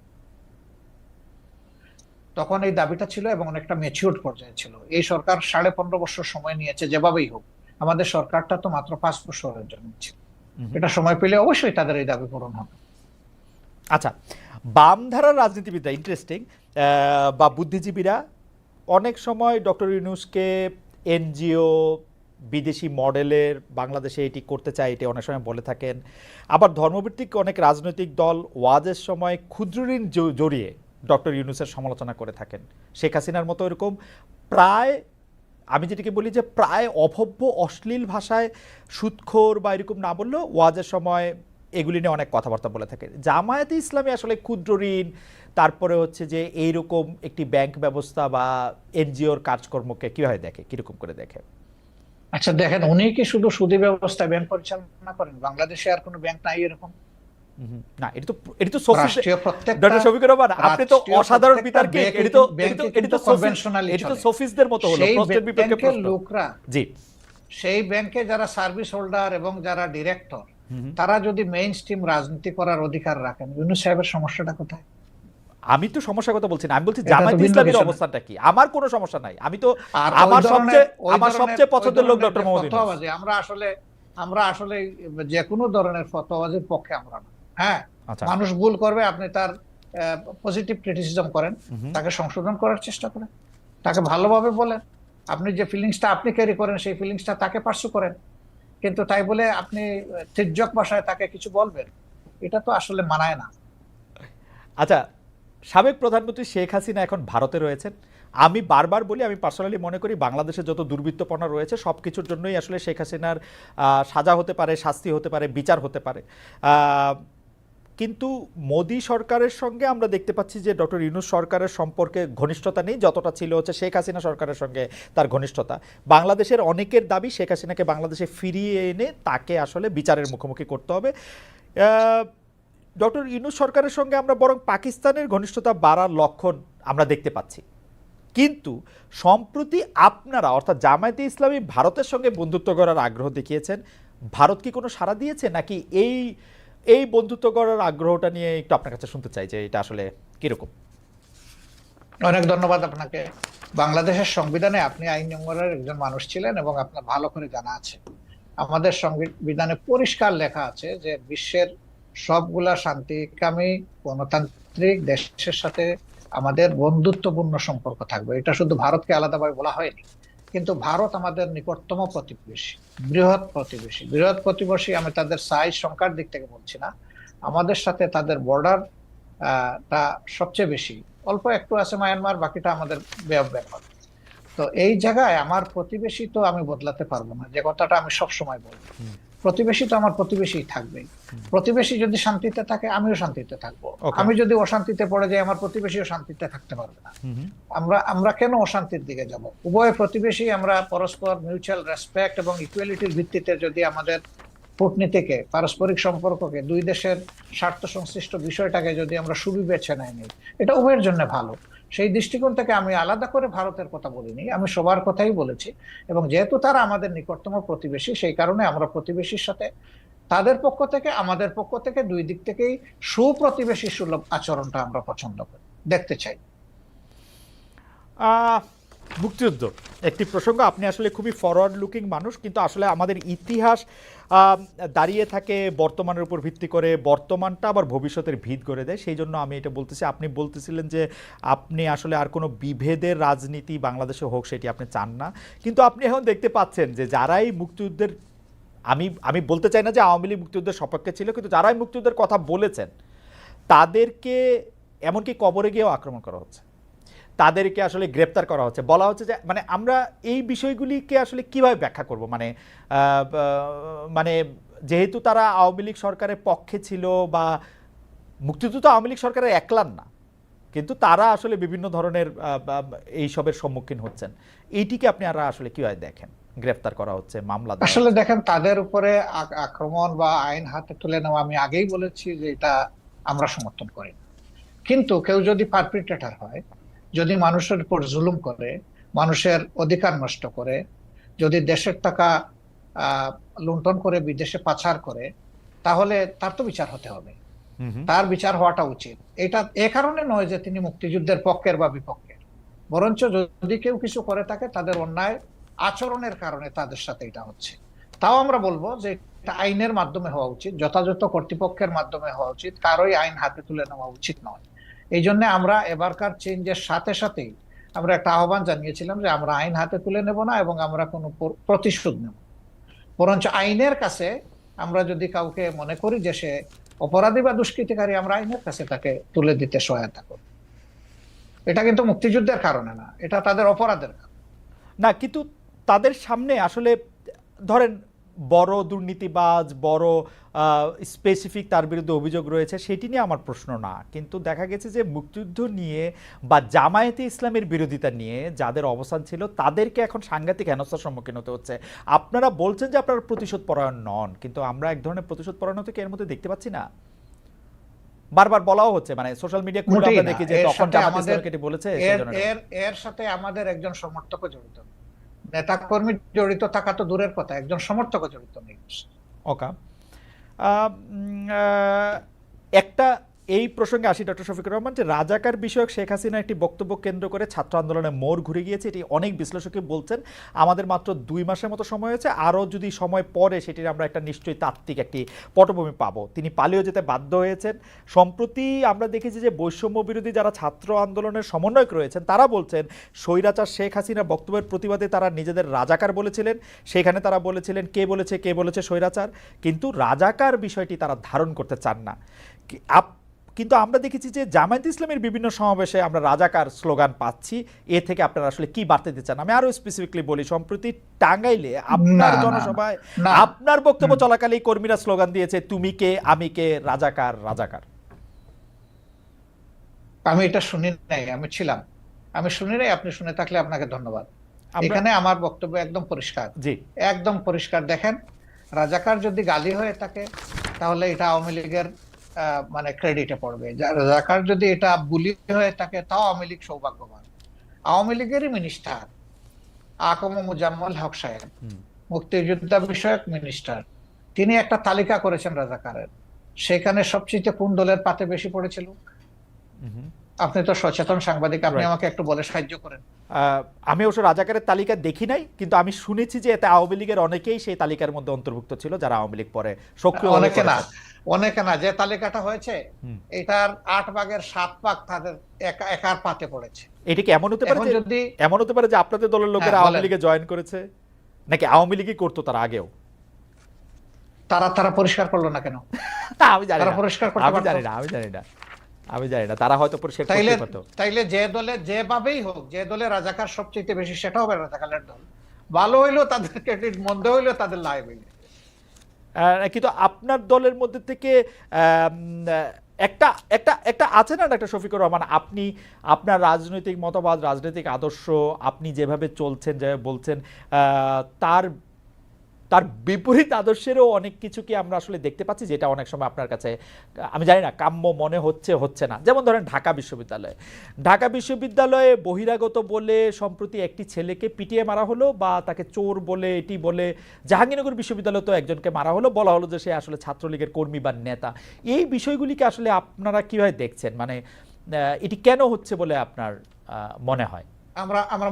তখন এই দাবিটা ছিল এবং অনেকটা ম্যাচিউরড পর্যায়ে ছিল। এই সরকার 15.5 বছর সময় নিয়েছে, যেভাবেই হোক। আমাদের সরকারটা তো মাত্র 5 বছরের জন্য ছিল। এটা সময় পেলে অবশ্যই তাদের এই দাবি পূরণ হবে। আচ্ছা, বামধারার রাজনীতিবিদরা, ইন্টারেস্টিং, বা বুদ্ধিজীবীরা অনেক সময় ডক্টর ইউনূসকে এনজিও, বিদেশি মডেলের বাংলাদেশে এটি করতে চায়, এটি অনেক সময় বলে থাকেন। আবার ধর্মভিত্তিক অনেক রাজনৈতিক দল ওয়াজের সময় ক্ষুদ্র ঋণ জড়িয়ে ডক্টর ইউনূসের সমালোচনা করে থাকেন। শেখ হাসিনার মতো এরকম প্রায়, আমি যেটাকে বলি যে প্রায় অভব্য অশ্লীল ভাষায় সুদখোর বা এরকম না বললেও ওয়াজের সময় এগুলি নিয়ে অনেক কথাবার্তা বলে থাকে। জামায়াতে ইসলামী আসলে ক্ষুদ্র ঋণ, তারপরে হচ্ছে যে এইরকম একটি ব্যাংক ব্যবস্থা বা এনজিওর কাজকর্মকে কিভাবে দেখে, কিরকম করে দেখে? আচ্ছা দেখেন, উনি কি শুধু সুদী ব্যবস্থায় ব্যাংক পরিচালনা করেন? বাংলাদেশে আর কোনো ব্যাংক নাই এরকম? না, এটা তো সোফিস। রাষ্ট্রীয় প্রত্যেকটা ডক্টর শফিকুর রহমান, আপনি তো রাষ্ট্রীয় অসাধারণ প্রত্যেকটা বিতর্কে, ব্যাংকে এটা তো ব্যাংকে এটা কিন্তু তো কনভেনশনালি এটা তো চলে। সোফিসদের মতো হলো, সেই প্রশ্নের বিপক্ষে ব্যাংকের প্রশ্ন। লোকরা, জি। সেই ব্যাংকে যারা সার্ভিস হোল্ডার এবং যারা ডিরেক্টর, হুম। তারা যদি মেইন স্ট্রিম রাজনীতি করার অধিকার রাখেন, ইউনূস সাহেবের সমস্যাটা কোথায়? আমি তো সমস্যার কথা বলছি না, আমি বলছি এটা তো জামায়াতে ভিন্ন ইসলামীর কিছু না। অবস্থানটা কি। আমার কোনো সমস্যা নাই, আমি তো আর আমার ওই সবচেয়ে ধরনের পছন্দের লোক ডক্টর মোহাম্মদ ইউনূস। ফতোয়াবাজি, আমরা আসলে যে কোনো ধরনের ফতোয়াবাজির পক্ষে আমরা না। হ্যাঁ, আচ্ছা। মানুষ ভুল করবে, আপনি তার পজিটিভ ক্রিটিসিজম করেন, হুম। তাকে সংশোধন করার চেষ্টা করেন, তাকে ভালোভাবে বলেন, আপনি যে ফিলিংসটা আপনি ক্যারি করেন সেই ফিলিংসটা তাকে পার্সু করেন। কিন্তু তাই বলে আপনি তির্যক ভাষায় তাকে কিছু বলবেন, এটা তো আসলে মানায় না। আচ্ছা, সাবেক প্রধানমন্ত্রী শেখ হাসিনা এখন ভারতে রয়েছেন। আমি বারবার বলি, আমি পার্সোনালি মনে করি বাংলাদেশে যত দুর্বৃত্তপনা রয়েছে সব কিছুর জন্যই আসলে শেখ হাসিনার সাজা হতে পারে, শাস্তি হতে পারে, বিচার হতে পারে। কিন্তু মোদি সরকারের সঙ্গে আমরা দেখতে পাচ্ছি যে ডক্টর ইউনূস সরকারের সম্পর্কে ঘনিষ্ঠতা নেই, যতটা ছিল হচ্ছে শেখ হাসিনা সরকারের সঙ্গে তার ঘনিষ্ঠতা। বাংলাদেশের অনেকের দাবি শেখ হাসিনাকে বাংলাদেশে ফিরিয়ে এনে তাকে আসলে বিচারের মুখোমুখি করতে হবে। ডক্টর ইউনূস সরকারের সঙ্গে আমরা বরং পাকিস্তানের ঘনিষ্ঠতা বাড়ার লক্ষণ আমরা দেখতে পাচ্ছি। কিন্তু সম্প্রতি আপনারা অর্থাৎ জামায়াতে ইসলামী ভারতের সঙ্গে বন্ধুত্ব করার আগ্রহ দেখিয়েছেন। ভারত কি কোনো সাড়া দিয়েছে, নাকি এই বন্ধুত্ব করার আগ্রহটা নিয়ে একটু আপনার কাছে শুনতে চাই যে এটা আসলে কিরকম? অনেক ধন্যবাদ আপনাকে। বাংলাদেশের সংবিধানে আপনি আইনজীবীর একজন মানুষ ছিলেন এবং আপনার ভালো করে জানা আছে, আমাদের সংবিধানে পরিষ্কার লেখা আছে যে বিশ্বের সবগুলা শান্তিকামী গণতান্ত্রিক দেশের সাথে আমাদের বন্ধুত্বপূর্ণ সম্পর্ক থাকবে। এটা শুধু ভারতকে আলাদাভাবে বলা হয়নি, কিন্তু ভারত আমাদের নিকটতম প্রতিবেশী, বৃহৎ প্রতিবেশী। আমি তাদের সাইজ সংখ্যার দিক থেকে বলছি না, আমাদের সাথে তাদের বর্ডার তা সবচেয়ে বেশি। অল্প একটু আছে মায়ানমার, বাকিটা আমাদের বে অফ বেঙ্গল। তো এই জায়গায় আমার প্রতিবেশী তো আমি বদলাতে পারবো না, যে কথাটা আমি সব সময় বলি, প্রতিবেশী তো আমার প্রতিবেশী থাকবেই। প্রতিবেশী যদি শান্তিতে থাকে আমিও শান্তিতে থাকবো, আমি যদি অশান্তিতে পড়ে যাই আমার প্রতিবেশীও শান্তিতে থাকতে পারবে না। আমরা কেন অশান্তির দিকে যাব? উভয় প্রতিবেশী আমরা পরস্পর মিউচুয়াল রেসপেক্ট এবং ইকুয়ালিটির ভিত্তিতে যদি আমাদের কূটনীতিকে, পারস্পরিক সম্পর্ককে, দুই দেশের স্বার্থ সংশ্লিষ্ট বিষয়টাকে যদি আমরা সুবিবেচনায় নিই, এটা উভয়ের জন্য ভালো। সেই দৃষ্টিকোণ থেকে আমি আলাদা করে ভারতের কথা বলিনি, আমি সবার কথাই বলেছি। এবং যেহেতু তারা আমাদের নিকটতম প্রতিবেশী, সেই কারণে আমরা প্রতিবেশীর সাথে তাদের পক্ষ থেকে আমাদের পক্ষ থেকে দুই দিক থেকেই সুপ্রতিবেশী সুলভ আচরণটা আমরা পছন্দ করি, দেখতে চাই। মুক্তিযুদ্ধ একটি প্রসঙ্গ, আপনি আসলে খুবই ফরওয়ার্ড লুকিং মানুষ, কিন্তু আসলে আমাদের ইতিহাস দাঁড়িয়ে থাকে বর্তমানের উপর ভিত্তি করে, বর্তমানটা আবার ভবিষ্যতের ভিত করে দেয়। সেই জন্য আমি এটা বলতেছি। আপনি বলতেছিলেন যে আপনি আসলে আর কোনো বিভেদের রাজনীতি বাংলাদেশে হোক সেটি আপনি চান না, কিন্তু আপনি এখন দেখতে পাচ্ছেন যে যারাই মুক্তিযুদ্ধের, আমি বলতে চাই না যে আওয়ামী লীগ মুক্তিযুদ্ধের সপক্ষে ছিল, কিন্তু যারাই মুক্তিযুদ্ধের কথা বলেছেন তাদেরকে এমনকি কবরে গিয়েও আক্রমণ করা হচ্ছে, তাদেরকে আসলে গ্রেপ্তার করা হচ্ছে। বলা হচ্ছে যে মানে আমরা এই বিষয়গুলিকে আসলে কিভাবে ব্যাখ্যা করব, মানে যেহেতু তারা আওয়ামী লীগ সরকারের পক্ষে ছিল, বা মুক্তিযুদ্ধ তো আওয়ামী লীগ সরকারের একলান না, কিন্তু তারা আসলে বিভিন্ন ধরনের এইসবের সম্মুখীন হচ্ছেন। এইটিকে আপনি আর আসলে কিভাবে দেখেন? গ্রেপ্তার করা হচ্ছে, মামলা দেওয়া আসলে হচ্ছে। দেখেন, তাদের উপরে আক্রমণ বা আইন হাতে তুলে নেওয়া, আমি আগেই বলেছি যে এটা আমরা সমর্থন করি না। কিন্তু কেউ যদি পারপিট্রেটর হয়, যদি মানুষের উপর জুলুম করে, মানুষের অধিকার নষ্ট করে, যদি দেশের টাকা লুণ্ঠন করে বিদেশে পাচার করে, তাহলে তার তো বিচার হতে হবে, তার বিচার হওয়াটা উচিত। এটা এ কারণে নয় যে তিনি মুক্তিযুদ্ধের পক্ষের বা বিপক্ষের, বরঞ্চ যদি কেউ কিছু করে থাকে তাদের অন্যায় আচরণের কারণে তাদের সাথে এটা হচ্ছে। তাও আমরা বলবো যে এটা আইনের মাধ্যমে হওয়া উচিত, যথাযথ কর্তৃপক্ষের মাধ্যমে হওয়া উচিত, কারোই আইন হাতে তুলে নেওয়া উচিত নয়। এই জন্য আমরা এবারকার চেঞ্জের সাথে সাথেই আমরা একটা আহ্বান জানিয়েছিলাম যে আমরা আইন হাতে তুলে নেব না এবং আমরা কোনো প্রতিশোধ নেব, বরঞ্চ আইনের কাছে আমরা যদি কাউকে মনে করি যে সে অপরাধী বা দুষ্কৃতিকারী, আমরা আইনের কাছে তাকে তুলে দিতে সহায়তা করব। এটা কিন্তু মুক্তিযুদ্ধের কারণে না, এটা তাদের অপরাধের কারণে না। কিন্তু তাদের সামনে আসলে ধরেন বড় দুর্নীতিবাজ, বড় স্পেসিফিক তার বিরুদ্ধে অভিযোগ রয়েছে, সেটি নিয়ে আমার প্রশ্ন না। কিন্তু দেখা গেছে যে মুক্তিযুদ্ধ নিয়ে বা জামায়াতে ইসলামের বিরোধিতা নিয়ে যাদের অবস্থান ছিল তাদেরকে এখন সাংঘাতিক হেনস্থার সম্মুখীন হতে হচ্ছে। আপনারা বলছেন যে আপনারা প্রতিশোধ পরায়ণ নন, কিন্তু আমরা এক ধরনের প্রতিশোধ পরায়ণতাকে এর মধ্যে দেখতে পাচ্ছি না। বারবার বলাও হচ্ছে, মানে সোশ্যাল মিডিয়া খুলে মোটেই আমরা না। দেখি যে এর তখন সাথে জামাত আমাদের ইসলামকে এটি বলেছে এর সেজন্য এর এর সাথে আমাদের একজন সমর্থকও জড়িত, নেতা কর্মী জড়িত থাকা তো দূরের কথা, একজন সমর্থকও জড়িত নেই। ওকা। একটা এই প্রসঙ্গে আসি ডক্টর শফিকুর রহমান, যে রাজাকার বিষয়ক শেখ হাসিনা একটি বক্তব্য কেন্দ্র করে ছাত্র আন্দোলনের মোড় ঘুরে গিয়েছে, এটি অনেক বিশ্লেষকই বলছেন। আমাদের মাত্র 2 মাসের মতো সময় হয়েছে, আরও যদি সময় পরে সেটির আমরা একটা নিশ্চয়ই তাত্ত্বিক একটি পটভূমি পাবো। তিনি পালিয়ে যেতে বাধ্য হয়েছেন। সম্প্রতি আমরা দেখেছি যে বৈষম্য বিরোধী যারা ছাত্র আন্দোলনের সমন্বয়ক রয়েছেন তারা বলছেন স্বৈরাচার শেখ হাসিনার বক্তব্যের প্রতিবাদে তারা নিজেদের রাজাকার বলেছিলেন। সেখানে তারা বলেছিলেন কে বলেছে স্বৈরাচার, কিন্তু রাজাকার বিষয়টি তারা ধারণ করতে চান না। কিন্তু আমরা দেখেছি যে জামায়াত ইসলামের বিভিন্ন সমাবেশে আমরা রাজাকার স্লোগান পাচ্ছি। এ থেকে আপনারা আসলে কি বার্তা দিতে চান? আমি আরো স্পেসিফিকলি বলি, সম্প্রতি টাঙ্গাইলে আপনার জনসভায় না। আপনার বক্তব্য চলাকালেই কর্মীরা স্লোগান দিয়েছে তুমি কে আমি কে, রাজাকার রাজাকার। আমি এটা শুনি নাই, আমি ছিলাম, আমি শুনি নাই। আপনি শুনে থাকলে আপনাকে ধন্যবাদ। আমরা এখানে আমার বক্তব্য একদম পরিষ্কার, জি একদম পরিষ্কার। দেখেন, রাজাকার যদি গালি হয়ে থাকে তাহলে এটা আওয়ামী লীগের মানে ক্রেডিটে পড়বে। রাজাকার যদি এটা বুলি হয়ে থাকে তাও আওয়ামী লীগ সৌভাগ্যবান। আওয়ামী লীগেরই মিনিস্টার আকম মুজাম্মল হক সাহেব, মুক্তিযোদ্ধা বিষয়ক মিনিস্টার, তিনি একটা তালিকা করেছেন রাজাকারের। সেখানে সবচেয়ে কোন দলের পাতে বেশি পড়েছিল? আপনি তো সচেতন সাংবাদিক, আপনি আমাকে একটু বলে সাহায্য করেন। আমি অবশ্য রাজাকারের তালিকা দেখি নাই, কিন্তু আমি শুনেছি যে এতে আওয়ামী লীগের অনেকেই সেই তালিকার মধ্যে অন্তর্ভুক্ত ছিল, যারা আওয়ামী লীগ পরে সক্রিয়। অনেকে না, যে তালিকাটা হয়েছে এটার 8 ভাগের 7 ভাগ তাদের একার পাতে পড়েছে। এটা কি এমন হতে পারে যে আপনাদের দলের লোকেরা আওয়ামী লীগে জয়েন করেছে, নাকি আওয়ামী লীগই করতো তারা আগেও? তারা পরিষ্কার করলো না কেন? আমি জানি না, পরিষ্কার করতে আমি জানি না তারা হয়তো পরিষ্কার করতে পারতো। তাইলে যে দলে যেভাবেই হোক, যে দলে রাজাকার সবচেয়ে বেশি সেটা হবে রাজাকারের দল। ভালো হইলো তাদের ক্রেডিট, মন্দ হইলো তাদের লাইবিলিটি। কিন্তু আপনার দলের মধ্যে থেকে একটা একটা একটা আছে না ডাক্তার শফিকুর রহমান, আপনি আপনার রাজনৈতিক মতবাদ, রাজনৈতিক আদর্শ, আপনি যেভাবে চলছেন, যেভাবে বলছেন, তার তার বিপরীত আদর্শেরও অনেক কিছু কি আমরা আসলে দেখতে পাচ্ছি, যেটা অনেক সময় আপনার কাছে আমি জানি না কাম্য মনে হচ্ছে না। যেমন ধরেন ঢাকা বিশ্ববিদ্যালয়ে বহিরাগত বলে সম্প্রতি একটি ছেলেকে পিটিয়ে মারা হলো, বা তাকে চোর বলে এটি বলে জাহাঙ্গীরনগর বিশ্ববিদ্যালয়ে তো একজনকে মারা হলো, বলা হলো যে সে আসলে ছাত্রলীগের কর্মী বা নেতা। এই বিষয়গুলিকে আসলে আপনারা কিভাবে দেখছেন? মানে এটি কেন হচ্ছে বলে আপনার মনে হয়? আমরা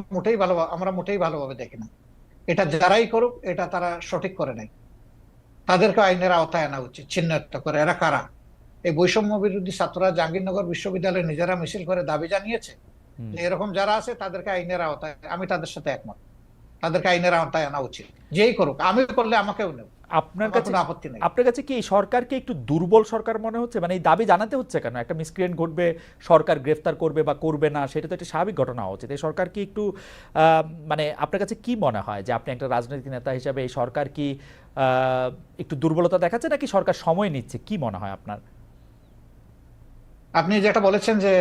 মোটেই ভালোভাবে দেখি না। এটা যারাই করুক, এটা তারা সঠিক করে নাই। তাদেরকে আইনের আওতায় আনা উচিত, চিহ্নিত করে এরা কারা। এই বৈষম্য বিরোধী ছাত্ররা জাহাঙ্গীরনগর বিশ্ববিদ্যালয়ে নিজেরা মিছিল করে দাবি জানিয়েছে যে এরকম যারা আছে তাদেরকে আইনের আওতায়, আমি তাদের সাথে একমত, তাদেরকে আইনের আওতায় আনা উচিত। যেই করুক, আমি করলে আমাকেও নেব, আপনার কাছে কি এই সরকারকে একটু দুর্বল সরকার মনে হচ্ছে? মানে এই দাবি জানাতে হচ্ছে কেন? একটা মিসক্রিয়েন্ট ঘটবে, সরকার গ্রেফতার করবে বা করবে না, সেটা তো একটা স্বাভাবিক ঘটনা হওয়া উচিত। এই সরকার কি একটু মানে আপনার কাছে কি মনে হয় যে আপনি একটা রাজনৈতিক নেতা হিসাবে এই সরকার কি একটু দুর্বলতা দেখাচ্ছে, নাকি সরকার সময় নিচ্ছে? কি মনে হয় আপনার? আপনি যেটা বলেছেন যে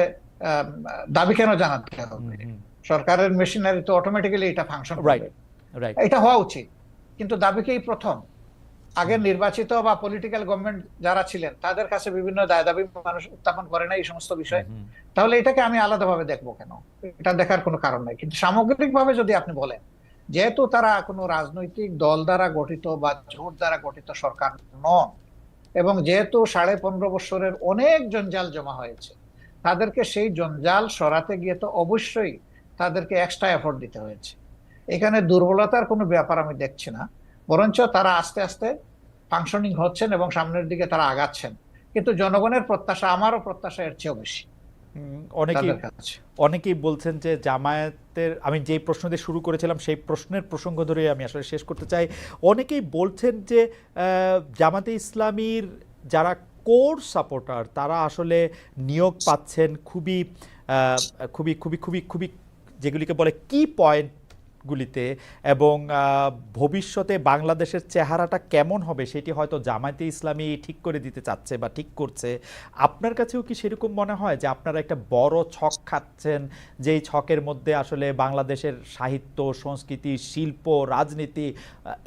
দাবি কেন জানাতে হবে, সরকারের মেশিনারি তো অটোমেটিক্যালি এটা ফাংশন করবে, এটা হওয়া উচিত। কিন্তু দাবিকেই প্রথম, আগে নির্বাচিত বা পলিটিক্যাল গভর্নমেন্ট যারা ছিলেন তাদের কাছে বিভিন্ন দাবি মানুষ উত্থাপন করে না এই সমস্ত বিষয়, তাহলে এটাকে আমি আলাদাভাবে দেখবো কেন? এটা দেখার কোনো কারণ নাই। কিন্তু সামগ্রিকভাবে যদি আপনি বলেন, যেহেতু তারা কোনো রাজনৈতিক দল দ্বারা গঠিত বা জোট দ্বারা গঠিত সরকার নন, এবং যেহেতু 15.5 বছরের অনেক জঞ্জাল জমা হয়েছে, তাদেরকে সেই জঞ্জাল সরাতে গিয়ে তো অবশ্যই তাদেরকে এক্সট্রা এফোর্ট দিতে হয়েছে। এখানে দুর্বলতার কোনো ব্যাপার আমি দেখছি না, বরঞ্চ তারা আস্তে আস্তে ফাংশনিং হচ্ছেন এবং সামনের দিকে তারা আগাচ্ছেন। কিন্তু জনগণের প্রত্যাশা, আমারও প্রত্যাশা এর চেয়েও বেশি। অনেকেই বলছেন যে জামায়াতের, আমি যে প্রশ্ন দিয়ে শুরু করেছিলাম সেই প্রশ্নের প্রসঙ্গ ধরে আমি আসলে শেষ করতে চাই। অনেকেই বলছেন যে জামাতে ইসলামীর যারা কোর সাপোর্টার তারা আসলে নিয়োগ পাচ্ছেন খুবই খুবই খুবই খুবই খুবই যেগুলিকে বলে কি পয়েন্টগুলিতে, এবং ভবিষ্যতে বাংলাদেশের চেহারাটা কেমন হবে সেটি হয়তো জামায়াতে ইসলামী ঠিক করে দিতে চাচ্ছে বা ঠিক করছে। আপনার কাছেও কি সেরকম মনে হয় যে আপনারা একটা বড় ছক খাচ্ছেন, যেই ছকের মধ্যে আসলে বাংলাদেশের সাহিত্য, সংস্কৃতি, শিল্প, রাজনীতি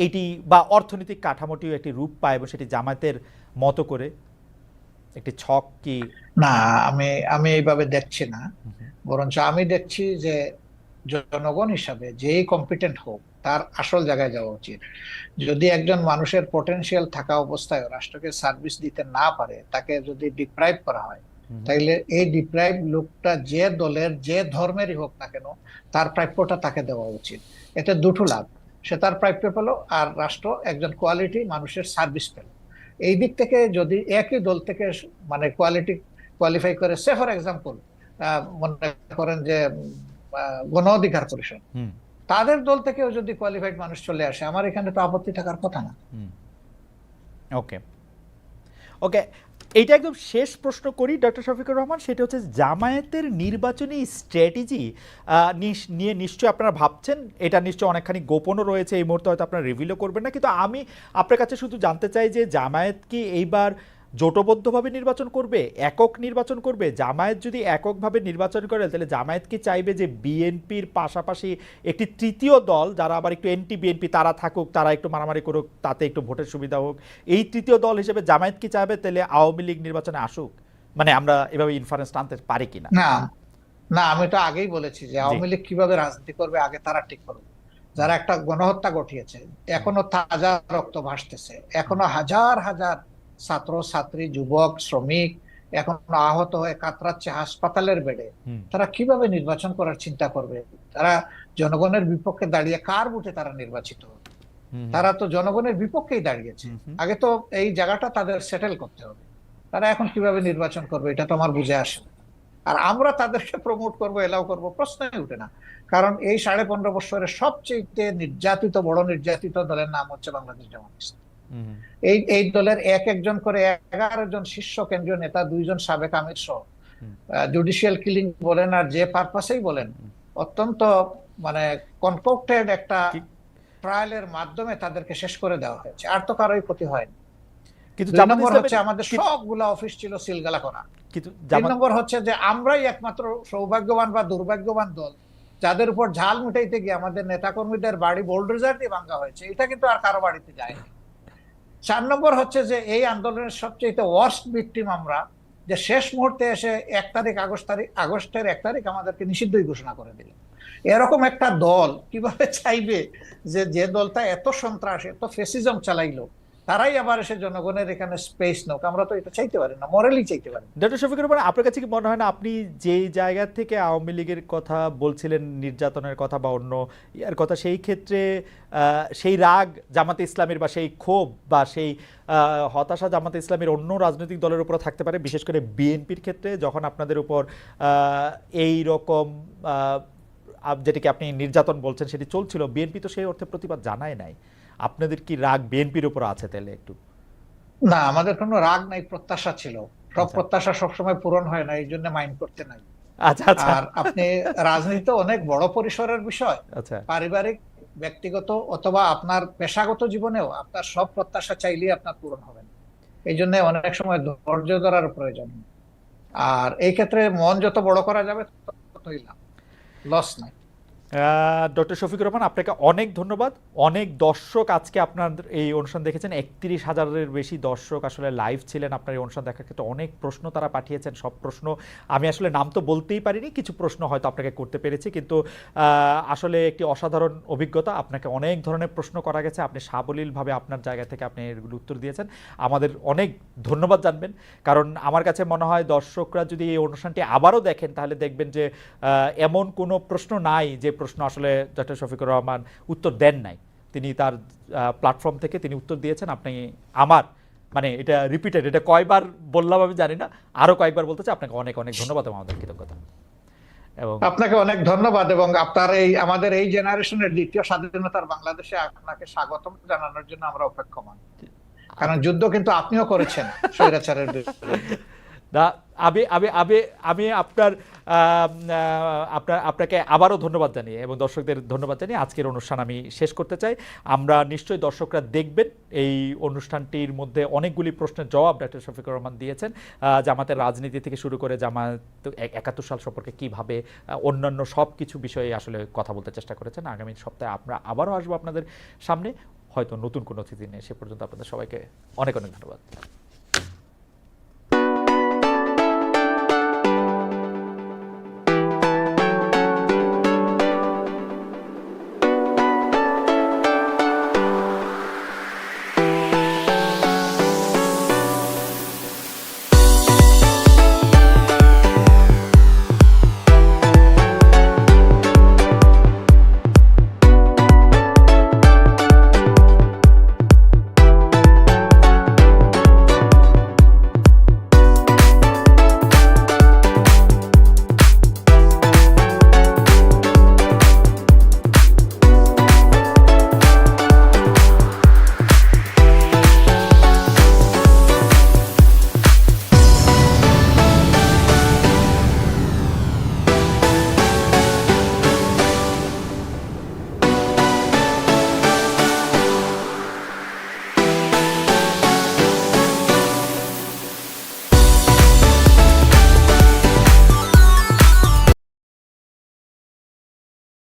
এটি বা অর্থনৈতিক কাঠামোটিও একটি রূপ পায় এবং সেটি জামায়াতের মতো করে? একটি ছক কি? না, আমি আমি এইভাবে দেখছি না। বরঞ্চ আমি দেখছি যে জনগণ হিসাবে যেই কম্পিটেন্ট হোক তার আসল জায়গায় যাওয়া উচিত। যদি একজন মানুষের পটেনশিয়াল থাকা অবস্থায় রাষ্ট্রকে সার্ভিস দিতে না পারে, তাকে যদি ডিপ্রাইভ করা হয়, তাইলে এই ডিপ্রাইভ লোকটা যে দলের যে ধর্মেরই হোক না কেন, তার প্রাপ্যটা তাকে দেওয়া উচিত। এতে দুটো লাভ, সে তার প্রাপ্য পেল, আর রাষ্ট্র একজন কোয়ালিটি মানুষের সার্ভিস পেল। এই দিক থেকে যদি একই দল থেকে মানে কোয়ালিটি কোয়ালিফাই করে, সে ফর এক্সাম্পল মনে করেন যে গণ অধিকার পরিষদ, তাদের দল থেকেও যদি কোয়ালিফাইড মানুষ চলে আসে, আমার এখানে তো আপত্তি থাকার কথা না। ওকে, ওকে, এইটা একদম শেষ প্রশ্ন করি ডক্টর শফিকুর রহমান, সেটা হচ্ছে জামায়াতের নির্বাচনী স্ট্র্যাটেজি নিয়ে নিশ্চয়ই আপনারা ভাবছেন, এটা নিশ্চয়ই অনেকখানি গোপনও রয়েছে, এই মুহূর্তে হয়তো আপনারা রিভিলও করবেন না, কিন্তু আমি আপনার কাছে শুধু জানতে চাই যে জামায়াত কি এইবার জোটবদ্ধভাবে নির্বাচন করবে, একক নির্বাচন করবে? জামায়াত যদি এককভাবে নির্বাচন করে তাহলে জামায়াত কি চাইবে যে বিএনপির পাশাপাশি একটি তৃতীয় দল, যারা আবার একটু এন্টি বিএনপি, তারা থাকুক, তারা একটু মারামারি করুক, তাতে একটু ভোটের সুবিধা হোক, এই তৃতীয় দল হিসেবে জামায়াত কি চাইবে তাহলে আওয়ামী লীগ নির্বাচনে আসুক? মানে আমরা এভাবে ইনফারেন্স টানতে পারি কিনা? না, না, আমি তো আগেই বলেছি যে আওয়ামী লীগ কিভাবে রাজনীতি করবে আগে তারা ঠিক করবে। যারা একটা গণহত্যা ঘটিয়েছে, এখনো তাজা রক্ত ভাসতেছে, এখনো হাজার হাজার ছাত্র ছাত্রী, যুবক, শ্রমিক এখনো আহত হয়ে কাতরাচ্ছে হাসপাতালের বেডে, তারা কিভাবে নির্বাচন করার চিন্তা করবে? তারা জনগণের বিপক্ষে দাঁড়িয়ে কার ভোটে তারা নির্বাচিত হবে? তারা তো জনগণের বিপক্ষেই দাঁড়িয়েছে। আগে তো এই জায়গাটা তাদের সেটেল করতে হবে। তারা এখন কিভাবে নির্বাচন করবে এটা তো আমার বুঝে আসে না। আর আমরা তাদেরকে প্রমোট করবো, এলাও করবো, প্রশ্নই উঠে না। কারণ এই 15.5 বছরের সবচেয়ে নির্যাতিত, বড় নির্যাতিত দলের নাম হচ্ছে বাংলাদেশ জামাত ইসলামী। এই দলের একজন করে 11 জন শীর্ষ কেন্দ্রীয় নেতা, 2 জন সাবেক আমির সহ জুডিশিয়াল কিলিং বলেন আর যে পারপাসেই বলেন, অত্যন্ত মানে কনকক্টেড একটা ট্রায়ালের মাধ্যমে তাদেরকে শেষ করে দেওয়া হয়েছে। আর তো কারোই ক্ষতি হয়নি। কিন্তু 2 নম্বর হচ্ছে আমাদের সবগুলা অফিস ছিল সিলগালা করা। 3 নম্বর হচ্ছে যে আমরাই একমাত্র সৌভাগ্যবান বা দুর্ভাগ্যবান দল যাদের উপর ঝাল মিটাইতে গিয়ে আমাদের নেতাকর্মীদের বাড়ি বোল্ডোজার দিয়ে ভাঙা হয়েছে। এটা কিন্তু আর কারো বাড়িতে যায়নি। 4 নম্বর হচ্ছে যে এই আন্দোলনের সবচেয়ে ওয়ার্স্ট ভিকটিম আমরা, যে শেষ মুহূর্তে এসে আগস্টের 1 তারিখ আমাদেরকে নিষিদ্ধই ঘোষণা করে দিল। এরকম একটা দল কিভাবে চাইবে যে দলটা এত সন্ত্রাস, এত ফেসিজম চালাইলো, তারাই আবার এসে জনগণের এখানে স্পেস নোক? আমরা তো এটা চাইতে পারি না, মরালি চাইতে পারি। ডক্টর শফিকুর রহমান, আপনার কাছে কি মনে হয় না আপনি যেই জায়গা থেকে আওয়ামী লীগের কথা বলছিলেন, নির্যাতনের কথা বা অন্য ইয়ার কথা, সেই ক্ষেত্রে সেই রাগ জামাতে ইসলামের বা সেই ক্ষোভ বা সেই হতাশা জামাতে ইসলামের অন্য রাজনৈতিক দলের উপর থাকতে পারে, বিশেষ করে বিএনপির ক্ষেত্রে, যখন আপনাদের উপর এই রকম যেটাকে আপনি নির্যাতন বলছেন সেটি চলছিল, বিএনপি তো সেই অর্থে প্রতিবাদ জানায় নাই। আপনাদের কি রাগ বিএনপির উপর আছে তাহলে? একটু না, আমাদের কোনো রাগ নাই, প্রত্যাশা ছিল। সব প্রত্যাশা সবসময় পূরণ হয় না, এই জন্য মাইন্ড করতে নাই। আচ্ছা, আচ্ছা। আর আপনি রাজনীতি অনেক বড় পরিসরের বিষয়। আচ্ছা, পারিবারিক, ব্যক্তিগত অথবা আপনার পেশাগত জীবনেও আপনার সব প্রত্যাশা চাইলেই আপনার পূরণ হবে না। এই জন্য অনেক সময় ধৈর্য ধরার প্রয়োজন। আর এই ক্ষেত্রে মন যত বড় করা যাবে ততই লাভ, লস নাই। ডক্টর শফিকুর রহমান, আপনাকে অনেক ধন্যবাদ। অনেক দর্শক আজকে আপনার এই অনুষ্ঠান দেখেছেন, 31,000-এর বেশি দর্শক আসলে লাইভ ছিলেন আপনার এই অনুষ্ঠান দেখার ক্ষেত্রে। অনেক প্রশ্ন তারা পাঠিয়েছেন, সব প্রশ্ন আমি আসলে নাম তো বলতেই পারিনি, কিছু প্রশ্ন হয়তো আপনাকে করতে পেরেছি, কিন্তু আসলে একটি অসাধারণ অভিজ্ঞতা। আপনাকে অনেক ধরনের প্রশ্ন করা গেছে, আপনি সাবলীলভাবে আপনার জায়গা থেকে আপনি এগুলো উত্তর দিয়েছেন। আমাদের অনেক ধন্যবাদ জানবেন, কারণ আমার কাছে মনে হয় দর্শকরা যদি এই অনুষ্ঠানটি আবারও দেখেন তাহলে দেখবেন যে এমন কোনো প্রশ্ন নাই যে প্রশ্ন আসলে ডক্টর শফিকুর রহমান উত্তর দেন নাই। তিনি তার প্ল্যাটফর্ম থেকে তিনি উত্তর দিয়েছেন। আপনি আমার মানে এটা রিপিটেড, এটা কয়বার বললাম আমি জানি না, আরো কয়েকবার বলতে চাই। আপনাকে অনেক অনেক ধন্যবাদ এবং আমাদের কৃতজ্ঞতা। এবং আপনাকে অনেক ধন্যবাদ, এবং আপনার এই আমাদের এই জেনারেশনের দ্বিতীয় স্বাধীনতার বাংলাদেশে আপনাকে স্বাগতম জানানোর জন্য আমরা অপেক্ষমান। কারণ যুদ্ধ কিন্তু আপনিও করেছেন স্বৈরাচারের বিরুদ্ধে। আমি আপনাকে আবারও ধন্যবাদ জানিয়ে এবং দর্শকদের ধন্যবাদ জানিয়ে আজকের অনুষ্ঠান আমি শেষ করতে চাই। আমরা নিশ্চয়ই দর্শকরা দেখবেন, এই অনুষ্ঠানটির মধ্যে অনেকগুলি প্রশ্নের জবাব ডক্টর শফিকুর রহমান দিয়েছেন। জামাতের রাজনীতি থেকে শুরু করে জামাত 71 সাল সম্পর্কে কিভাবে অন্যান্য সব কিছু বিষয়ে আসলে কথা বলতে চেষ্টা করেছেন। আগামী সপ্তাহে আমরা আবারও আসবো আপনাদের সামনে, হয়তো নতুন কোনো অতিথি নিয়ে। সে পর্যন্ত আপনাদের সবাইকে অনেক অনেক ধন্যবাদ।